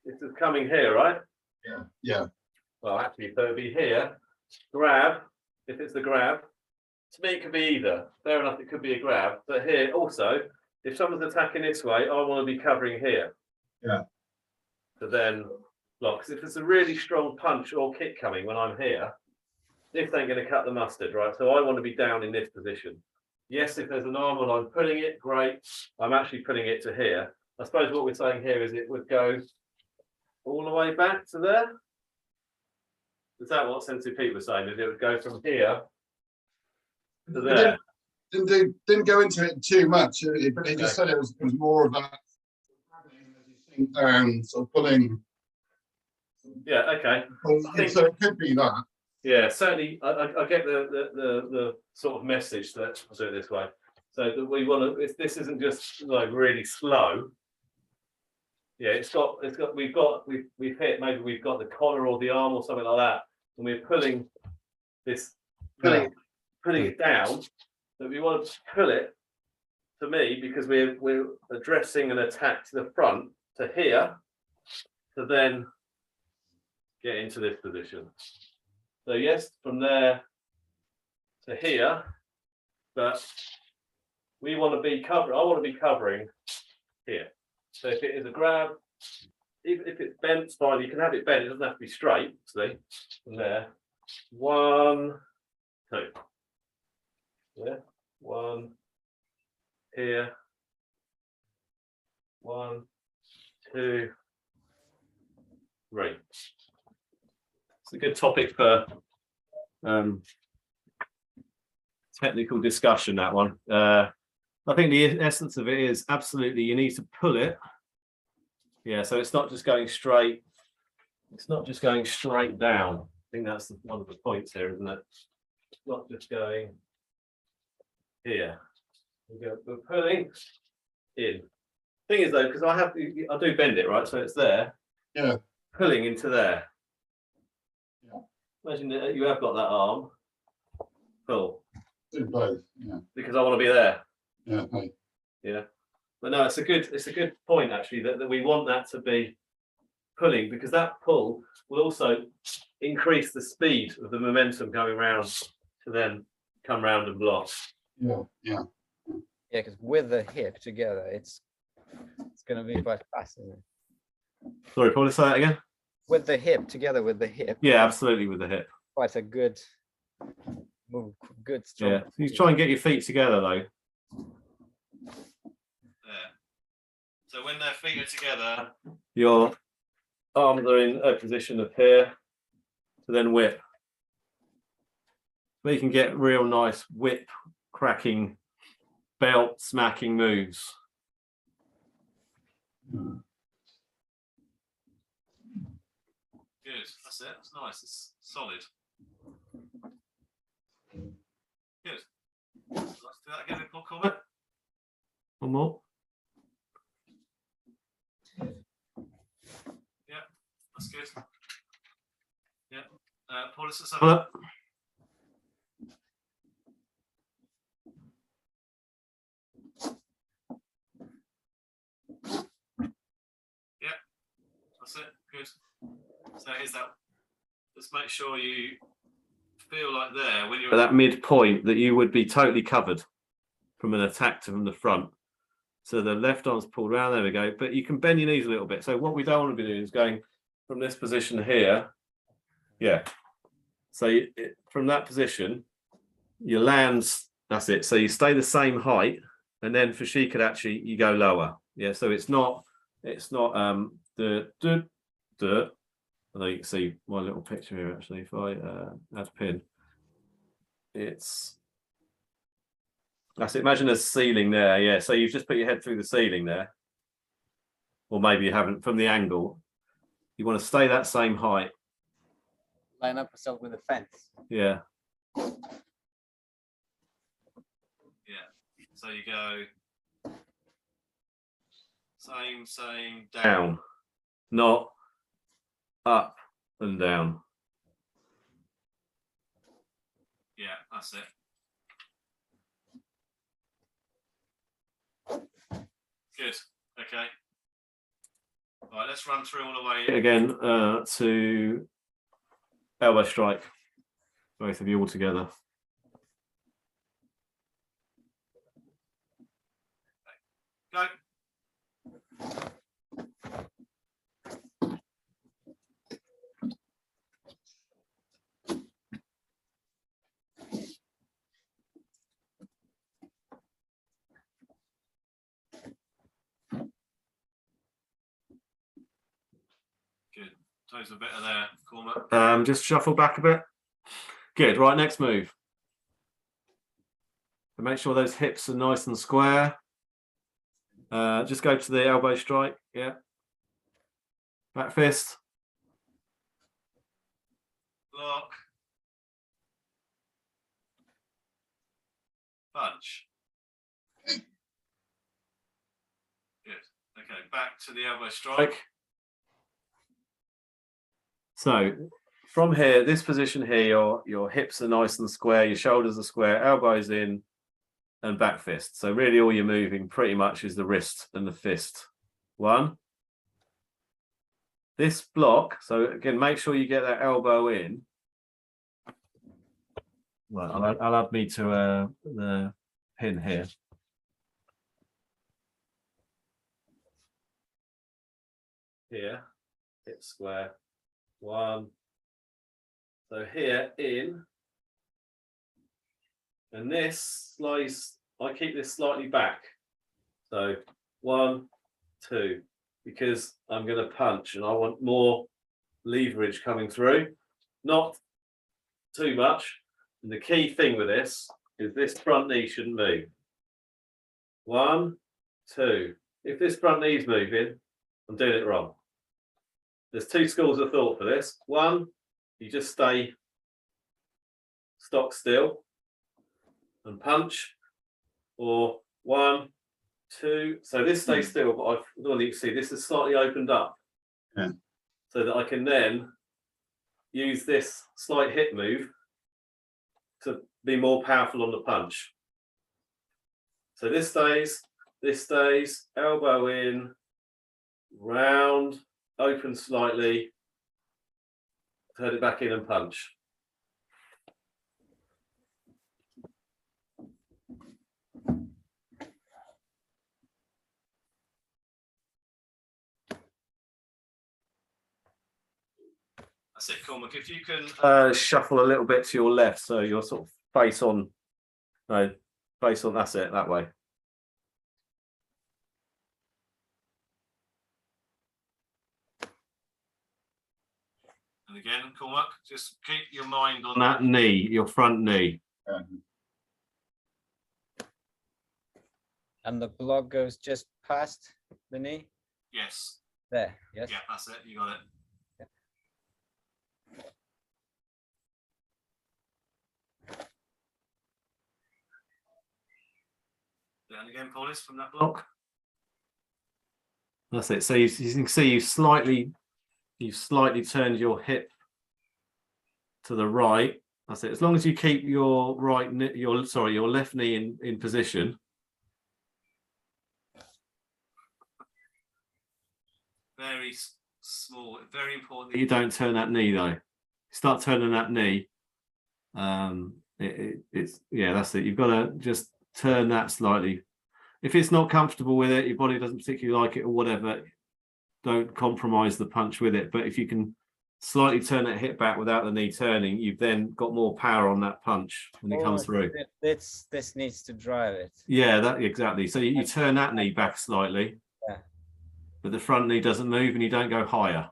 this is coming here, right? Yeah. Yeah. Well, actually, so it'd be here. Grab. If it's the grab, to me it could be either. Fair enough. It could be a grab, but here also, if someone's attacking this way, I want to be covering here. Yeah. So then block. Because if it's a really strong punch or kick coming when I'm here, this ain't going to cut the mustard, right? So I want to be down in this position. Yes, if there's an arm and I'm putting it, great. I'm actually putting it to here. I suppose what we're saying here is it would go all the way back to there. Is that what Sensei Pete was saying? That it would go from here to there? Didn't go into it too much, but he just said it was more of that down, sort of pulling Yeah, okay. So it could be that. Yeah, certainly. I get the sort of message that I'll do it this way. So that we want to. If this isn't just like really slow. Yeah, we've hit, maybe we've got the collar or the arm or something like that, and we're pulling it down. So we want to pull it to me because we're addressing an attack to the front to here, to then get into this position. So yes, from there to here, but we want to be covering. I want to be covering here. So if it is a grab, even if it's bent, it's fine. You can have it bent. It doesn't have to be straight. See, from there, 1, 2. Yeah, 1 here. 1, 2, 3. It's a good topic for technical discussion. That one. I think the essence of it is absolutely you need to pull it. Yeah, so it's not just going straight. It's not just going straight down. I think that's one of the points here, isn't it? It's not just going here. We're pulling in. Thing is though, because I do bend it, right? So it's there. Yeah. Pulling into there. Yeah. Imagine that you have got that arm. Pull. Do both. Yeah. Because I want to be there. Yeah. Hey. Yeah. But no, it's a good point actually that we want that to be pulling, because that pull will also increase the speed of the momentum going round to then come round and block. Yeah. Yeah. Yeah, because with the hip together, it's going to be quite fast, isn't it? Sorry, Paul, say that again. With the hip together with the hip. Yeah, absolutely, with the hip. Quite a good move, good strong. Yeah, you try and get your feet together though. There. So when their feet are together, your arms are in a position of here to then whip. So you can get real nice whip cracking, belt smacking moves. Good, that's it. That's nice. It's solid. Good. Let's do that again. More comment. One more. Yeah, that's good. Yeah. Paul, let's have a look. Yeah, that's it. Good. So here's that. Let's make sure you feel like there when you're at that midpoint that you would be totally covered from an attack from the front. So the left arm's pulled around, there we go. But you can bend your knees a little bit. So what we don't want to be doing is going from this position here. Yeah. So from that position, your lands, that's it. So you stay the same height, and then for Shikadachi, you go lower. Yeah. So it's not I know you can see my little picture here actually. If I add pin, that's it. Imagine a ceiling there. Yeah. So you've just put your head through the ceiling there, or maybe you haven't from the angle. You want to stay that same height. Line up yourself with the fence. Yeah. Yeah. So you go same down, not up and down. Yeah, that's it. Good. Okay. All right, let's run through all the way again to elbow strike. Both of you all together. Go. Good. Toes are better there, Cormac. Just shuffle back a bit. Good. Right, next move. So make sure those hips are nice and square. Just go to the elbow strike. Yeah. Back fist. block. Punch. Good. Okay, back to the elbow strike. So from here, this position here, your hips are nice and square, your shoulders are square, elbows in, and back fist. So really all you're moving pretty much is the wrist and the fist. One. This block, so again, make sure you get that elbow in. Well, I'll add me to the pin here. Here, hip square. One. So here in. And this slice, I keep this slightly back. So 1, 2, because I'm going to punch and I want more leverage coming through. Not too much. And the key thing with this is this front knee shouldn't move. 1, 2. If this front knee's moving, I'm doing it wrong. There's 2 schools of thought for this. One, you just stay stock still and punch, or 1, 2. So this stays still, but I've you can see this is slightly opened up, so that I can then use this slight hip move to be more powerful on the punch. So this stays, elbow in, round, open slightly, turn it back in and punch. That's it, Cormac. If you can shuffle a little bit to your left, so you're sort of face on, that's it, that way. And again, Cormac, just keep your mind on that knee, your front knee. And the block goes just past the knee? Yes. There, yes? Yeah, that's it, you got it. Down again, Paulis, from that block. That's it. So you can see you've slightly turned your hip to the right. That's it. As long as you keep your your left knee in position. Very small, very important that you don't turn that knee though. Start turning that knee. It's that's it. You've got to just turn that slightly. If it's not comfortable with it, your body doesn't particularly like it or whatever, don't compromise the punch with it. But if you can slightly turn that hip back without the knee turning, you've then got more power on that punch when it comes through. This needs to drive it. Yeah, that exactly. So you turn that knee back slightly, but the front knee doesn't move and you don't go higher.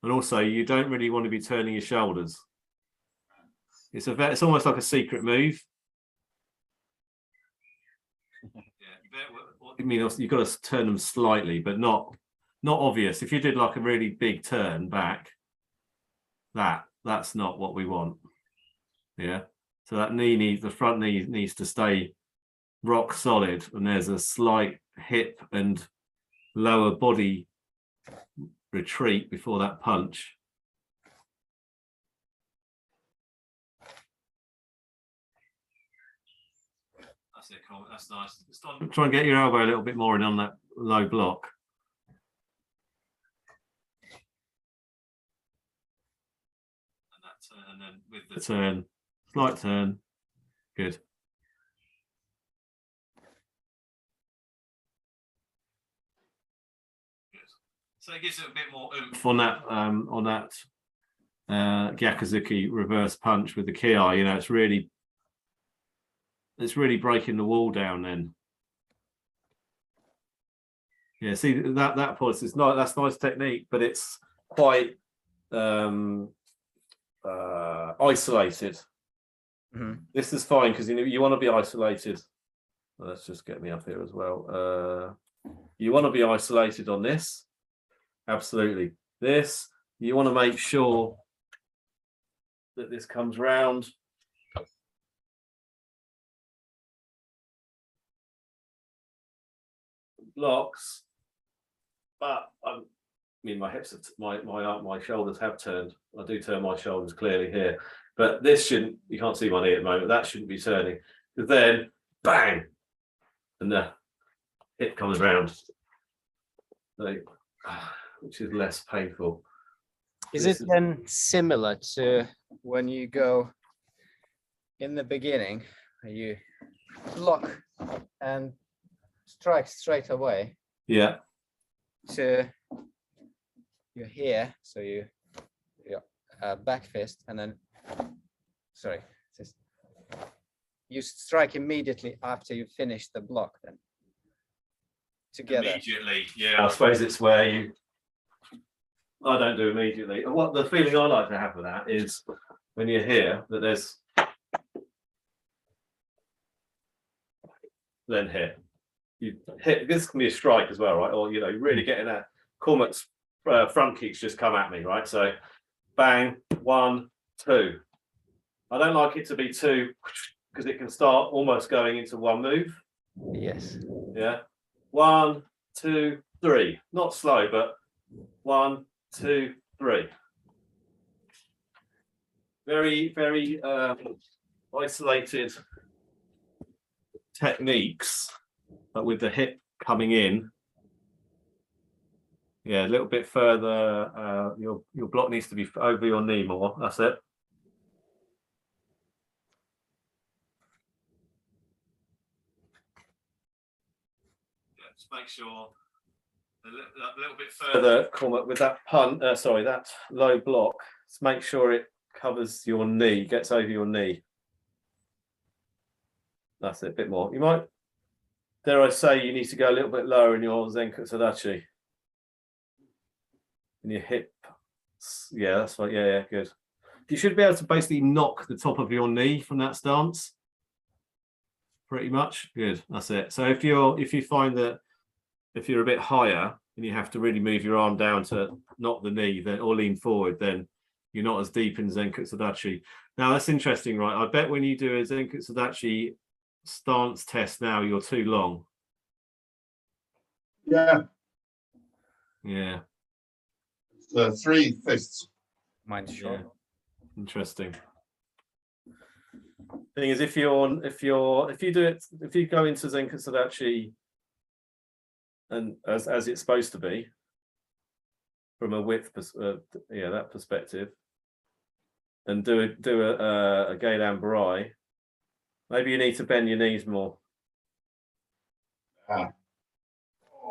And also you don't really want to be turning your shoulders. It's almost like a secret move. I mean, you've got to turn them slightly, but not obvious. If you did like a really big turn back, that's not what we want. Yeah. So that the front knee needs to stay rock solid, and there's a slight hip and lower body retreat before that punch. That's it, Colin. That's nice. Try and get your elbow a little bit more in on that low block. And that turn, and then with the turn, slight turn. Good. So it gives it a bit more oomph on that Gyakuzuki reverse punch with the ki. You know, it's really breaking the wall down then. Yeah, see that pulse is not, that's nice technique, but it's quite isolated. This is fine because you want to be isolated. Let's just get me up here as well. You want to be isolated on this. Absolutely. This, you want to make sure that this comes round. Blocks, but I mean my hips, my shoulders have turned. I do turn my shoulders clearly here, but this shouldn't. You can't see my knee at the moment. That shouldn't be turning. Because then, bang, and the hip comes round, so, which is less painful. Is it then similar to when you go in the beginning, you block and strike straight away? Yeah. To you're here, so your back fist, and then you strike immediately after you finish the block. Then together. Immediately, yeah. I suppose it's where you. I don't do immediately. What the feeling I like to have with that is when you're here that there's then hit. You hit. This can be a strike as well, right? Or you know, really getting that. Cormac's front kicks just come at me, right? So, bang, 1, 2. I don't like it to be 2 because it can start almost going into one move. Yes. Yeah. 1, 2, 3. Not slow, but 1, 2, 3. Very, very isolated techniques, but with the hip coming in. Yeah, a little bit further. Your block needs to be over your knee more. That's it. Yeah, just make sure a little bit further, Cormac, with that that low block. Just make sure it covers your knee, gets over your knee. That's it, a bit more. You might, dare I say, you need to go a little bit lower in your Zenkutsu Dachi. In your hip. Yeah, that's right. Yeah, good. You should be able to basically knock the top of your knee from that stance. Pretty much. Good. That's it. So if you find that if you're a bit higher and you have to really move your arm down to knock the knee, then or lean forward, then you're not as deep in Zenkutsu Dachi. Now that's interesting, right? I bet when you do a Zenkutsu Dachi stance test now, you're too long. Yeah. Yeah. 3 fists. Mine's short. Yeah. Interesting. Thing is, if you go into Zenkutsu Dachi and as it's supposed to be from a width that perspective, and do a Geidan Barai, maybe you need to bend your knees more.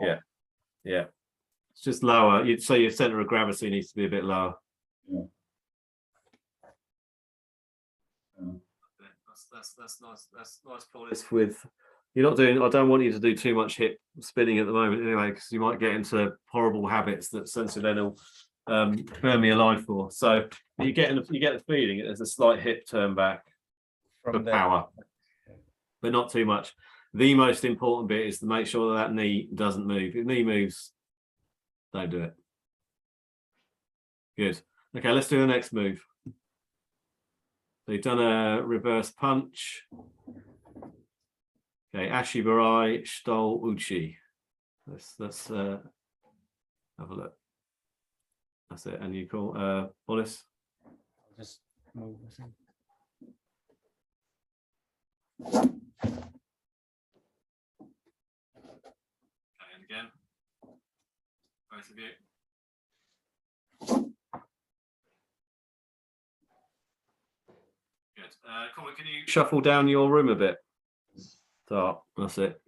Yeah. It's just lower. You'd say your center of gravity needs to be a bit lower. Yeah. That's nice. That's nice polish with. You're not doing. I don't want you to do too much hip spinning at the moment, anyway, because you might get into horrible habits that Sensei John will burn me alive for. So you get the feeling there's a slight hip turn back for power, but not too much. The most important bit is to make sure that knee doesn't move. If knee moves, don't do it. Good. Okay, let's do the next move. So you've done a reverse punch. Okay, Ashi Barai, Stole Uchi. Let's have a look. That's it. And you call Boris. Just move this in. Okay, and again. Both of you. Good. Cormac, can you shuffle down your room a bit? Start. That's it.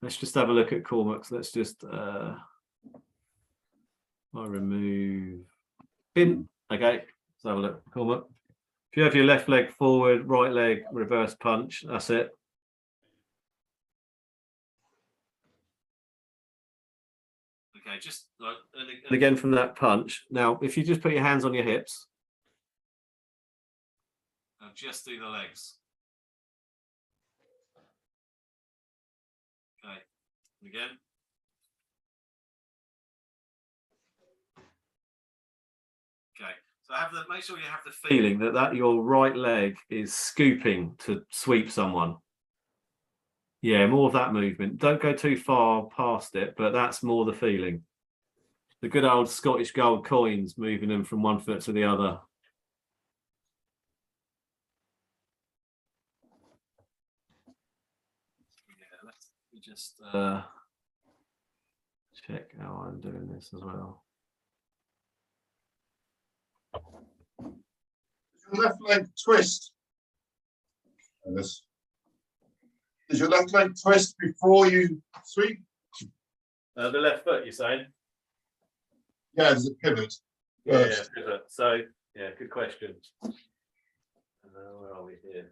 Let's just have a look at Cormac's. Let's just I remove pin. Okay, let's have a look. Cormac. If you have your left leg forward, right leg reverse punch, that's it. Okay, just like and again from that punch. Now, if you just put your hands on your hips, and just do the legs. Okay, and again. Okay, So make sure you have the feeling that your right leg is scooping to sweep someone. Yeah, more of that movement. Don't go too far past it, but that's more the feeling. The good old Scottish gold coins, moving them from one foot to the other. Yeah, let's just check how I'm doing this as well. Your left leg twist. This. Does your left leg twist before you sweep? The left foot, you're saying? Yeah, does it pivot? Yeah, pivot. So, yeah, good question. Where are we here?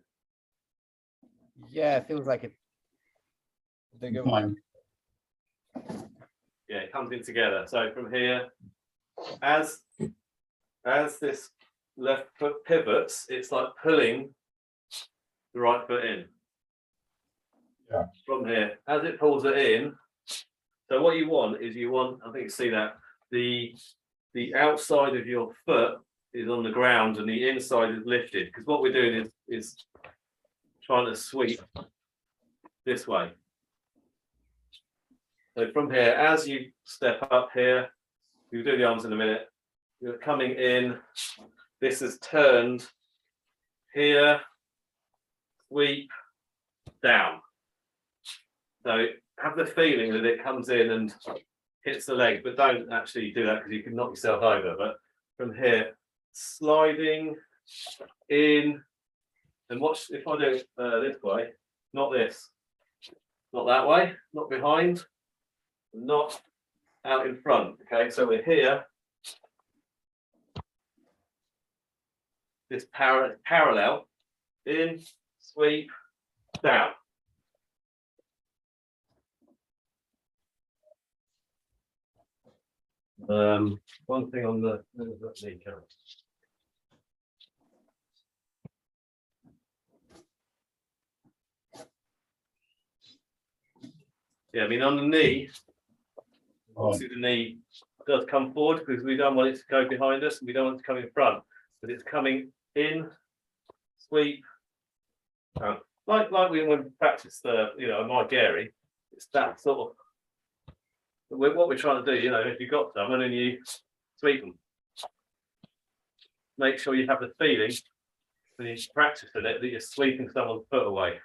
Yeah, it feels like it. Fine. Yeah, it comes in together. So from here, as this left foot pivots, it's like pulling the right foot in. Yeah. From here, as it pulls it in. So what you want is I think you see that the outside of your foot is on the ground and the inside is lifted, because what we're doing is trying to sweep this way. So from here, as you step up here, we'll do the arms in a minute. You're coming in. This is turned here, sweep, down. So have the feeling that it comes in and hits the leg, but don't actually do that because you can knock yourself over. But from here, sliding in, and watch if I do it this way, not this, not that way, not behind, not out in front. Okay, so we're here. This parallel, in, sweep, down. One thing on the knee count. Yeah, I mean on the knee, obviously the knee does come forward because we don't want it to go behind us and we don't want it to come in front, but it's coming in, sweep, down. Like when we practice my Gary, it's that sort of what we're trying to do. If you've got someone and you sweep them, make sure you have the feeling when you're practicing it that you're sweeping someone's foot away.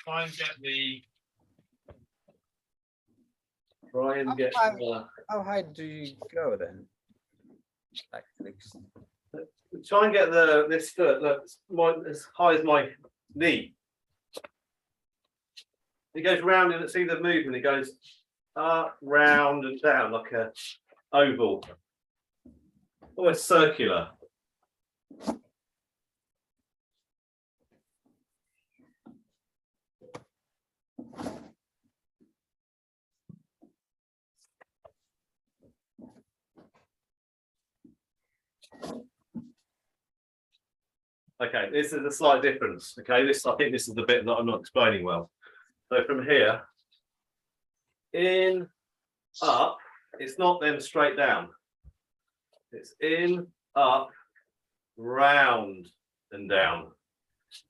Try and get How high do you go then? Try and get this foot as high as my knee. It goes round and see the movement. It goes up, round and down like a oval, almost circular. Okay, this is a slight difference. Okay, I think this is the bit that I'm not explaining well. So from here, in, up, it's not then straight down. It's in, up, round and down.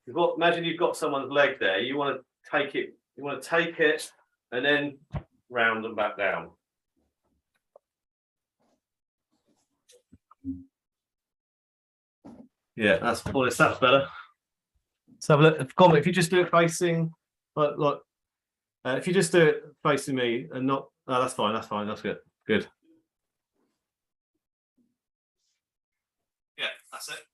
Imagine you've got someone's leg there. You want to take it. You want to take it and then round and back down. Yeah, that's better. Let's have a look. Comment if you just do it facing, if you just do it facing me and not. Oh, that's fine. That's fine. That's good. Good. Yeah, that's it.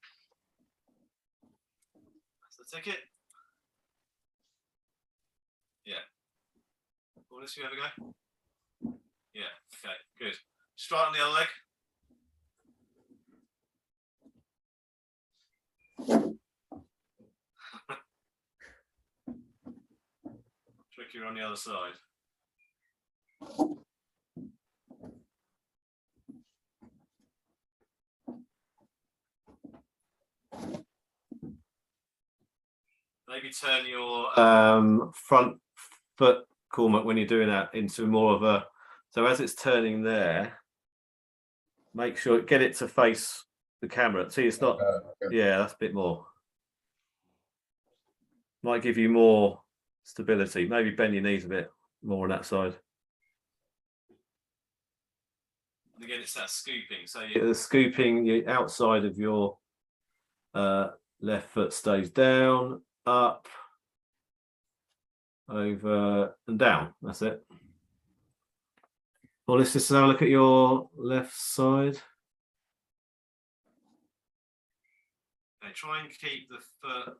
That's the ticket. Yeah. Well, let's see how we go. Yeah. Okay. Good. Straight on the other leg. Trickier on the other side. maybe turn your front foot, Cormac, when you're doing that into more of a, so as it's turning there, make sure, get it to face the camera. See, it's not, yeah, that's a bit more. Might give you more stability. Maybe bend your knees a bit more on that side. And again, it's that scooping. So the scooping, the outside of your left foot stays down, up, over and down. That's it. Well, let's just have a look at your left side. Okay, try and keep the foot.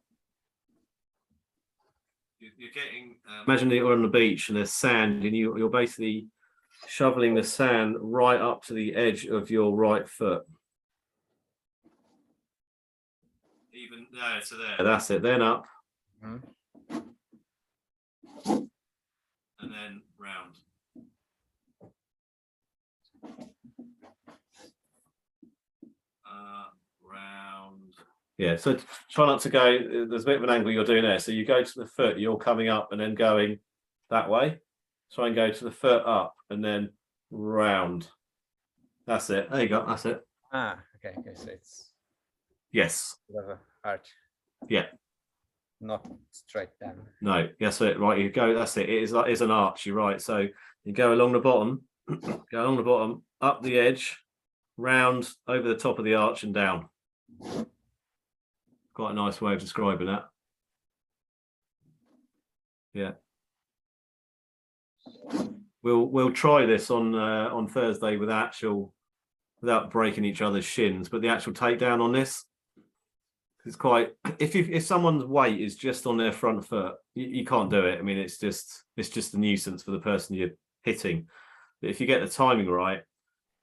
You're getting. Imagine that you're on the beach and there's sand, and you're basically shoveling the sand right up to the edge of your right foot. Even there to there. That's it. Then up. And then round. Round. Yeah, so try not to go, there's a bit of an angle you're doing there. So you go to the foot, you're coming up and then going that way. Try and go to the foot up and then round. That's it. There you go. That's it. Ah, okay. Okay, so it's yes. Whatever arch. Yeah. Not straight down. No, that's it. Right, you go. That's it. It is like it's an arch. You're right. So you go along the bottom, go along the bottom, up the edge, round over the top of the arch and down. Quite a nice way of describing that. Yeah. We'll try this on Thursday without breaking each other's shins, but the actual takedown on this, it's quite, if someone's weight is just on their front foot, you can't do it. I mean, it's just a nuisance for the person you're hitting. But if you get the timing right,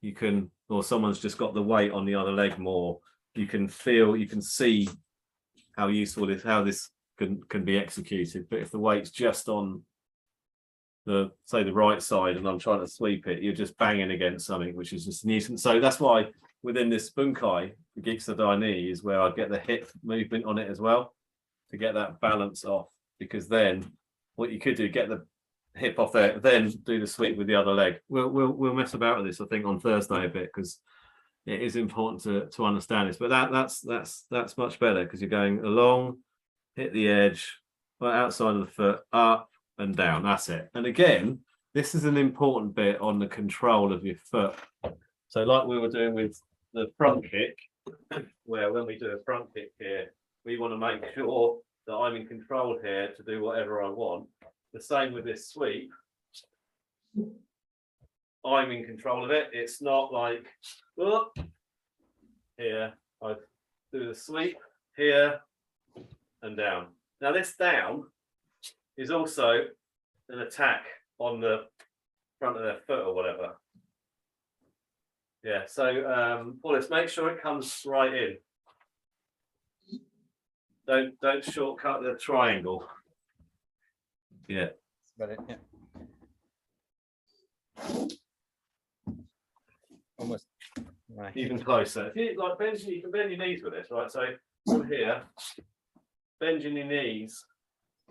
you can, or someone's just got the weight on the other leg more, you can see how useful this, how this can be executed. But if the weight's just on the right side and I'm trying to sweep it, you're just banging against something, which is just a nuisance. So that's why within this bunkai, the Geki Sai Dai Ichi is where I get the hip movement on it as well to get that balance off. Because then what you could do, get the hip off there, then do the sweep with the other leg. We'll mess about with this, I think, on Thursday a bit, because it is important to understand this. But that's much better because you're going along, hit the edge, right outside of the foot, up and down. That's it. And again, this is an important bit on the control of your foot. So like we were doing with the front kick, where when we do a front kick here, we want to make sure that I'm in control here to do whatever I want. The same with this sweep. I'm in control of it. It's not like, oh, here, I do the sweep, here, and down. Now this down is also an attack on the front of their foot or whatever. Yeah, so Paulus, make sure it comes right in. Don't shortcut the triangle. Yeah. Got it, yeah. Almost. Right. Even closer. If you like bend, you can bend your knees with this, right? So from here, bending your knees,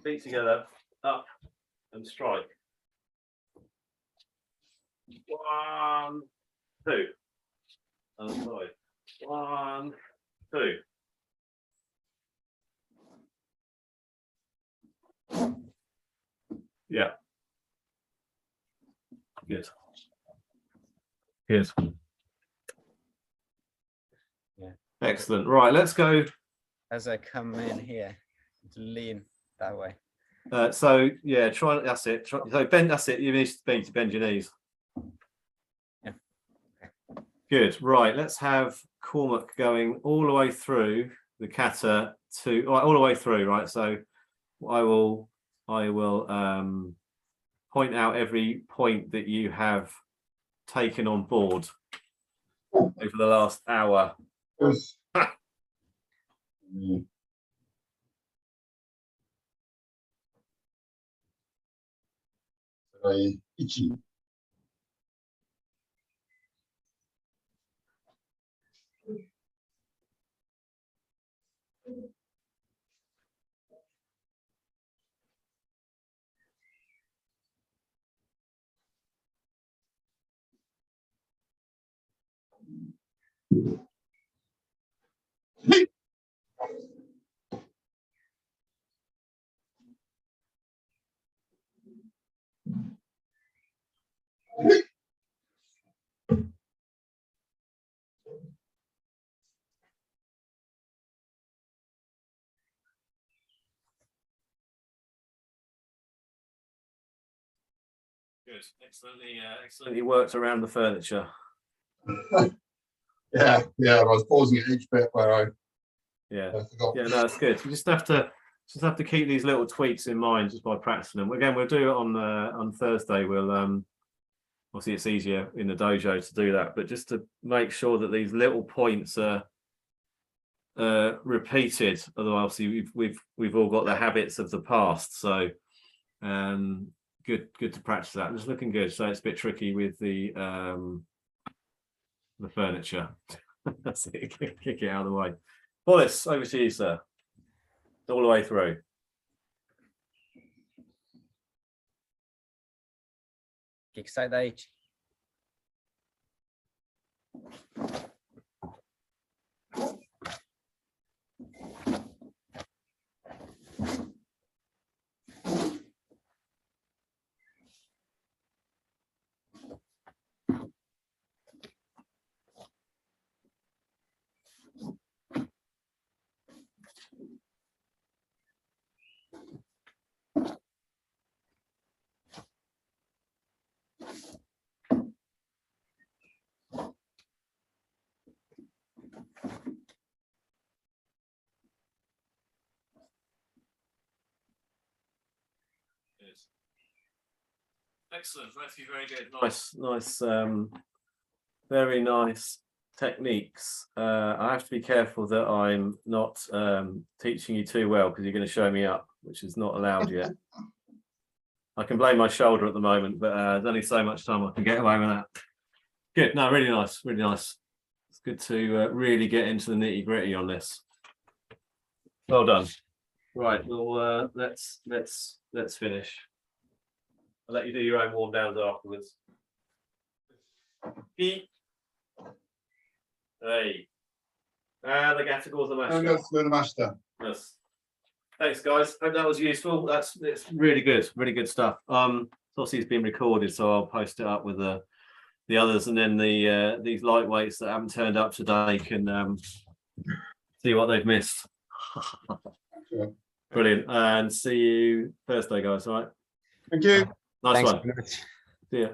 feet together, up and strike. 1, 2. Other side. 1, 2. Yeah. Good. Good. Yeah. Excellent. Right, let's go. As I come in here, to lean that way. So yeah, try. That's it. So bend. That's it. You need to bend your knees. Yeah. Good. Right. Let's have Cormac going all the way through the kata to all the way through. Right. So I will point out every point that you have taken on board over the last hour. Yes. Ichi. Good, excellently worked around the furniture. Yeah, I was pausing at each bit where I forgot. Yeah, no, it's good. You just have to keep these little tweaks in mind just by practicing them. Again, we'll do it on Thursday. We'll obviously it's easier in the dojo to do that, but just to make sure that these little points are repeated. Otherwise, obviously we've all got the habits of the past. So good to practice that. It's looking good. So it's a bit tricky with the furniture. That's it. Kick it out of the way. Wallace, over to you, sir. All the way through. Geki Sai Dai Ichi. Excellent, Matthew, very good. Nice, very nice techniques. I have to be careful that I'm not teaching you too well because you're going to show me up, which is not allowed yet. I can blame my shoulder at the moment, but there's only so much time I can get away with that. Good, no, really nice, really nice. It's good to really get into the nitty-gritty on this. Well done. Right, well, let's finish. I'll let you do your own warm downs afterwards. Hey. The Gatagor's the master. Yes. Thanks, guys. Hope that was useful. It's really good stuff. Obviously it's been recorded, so I'll post it up with the others, and then these lightweights that haven't turned up today can see what they've missed. Sure. Brilliant. And see you Thursday, guys. All right. Thank you. Nice Thanks one. very much. See ya.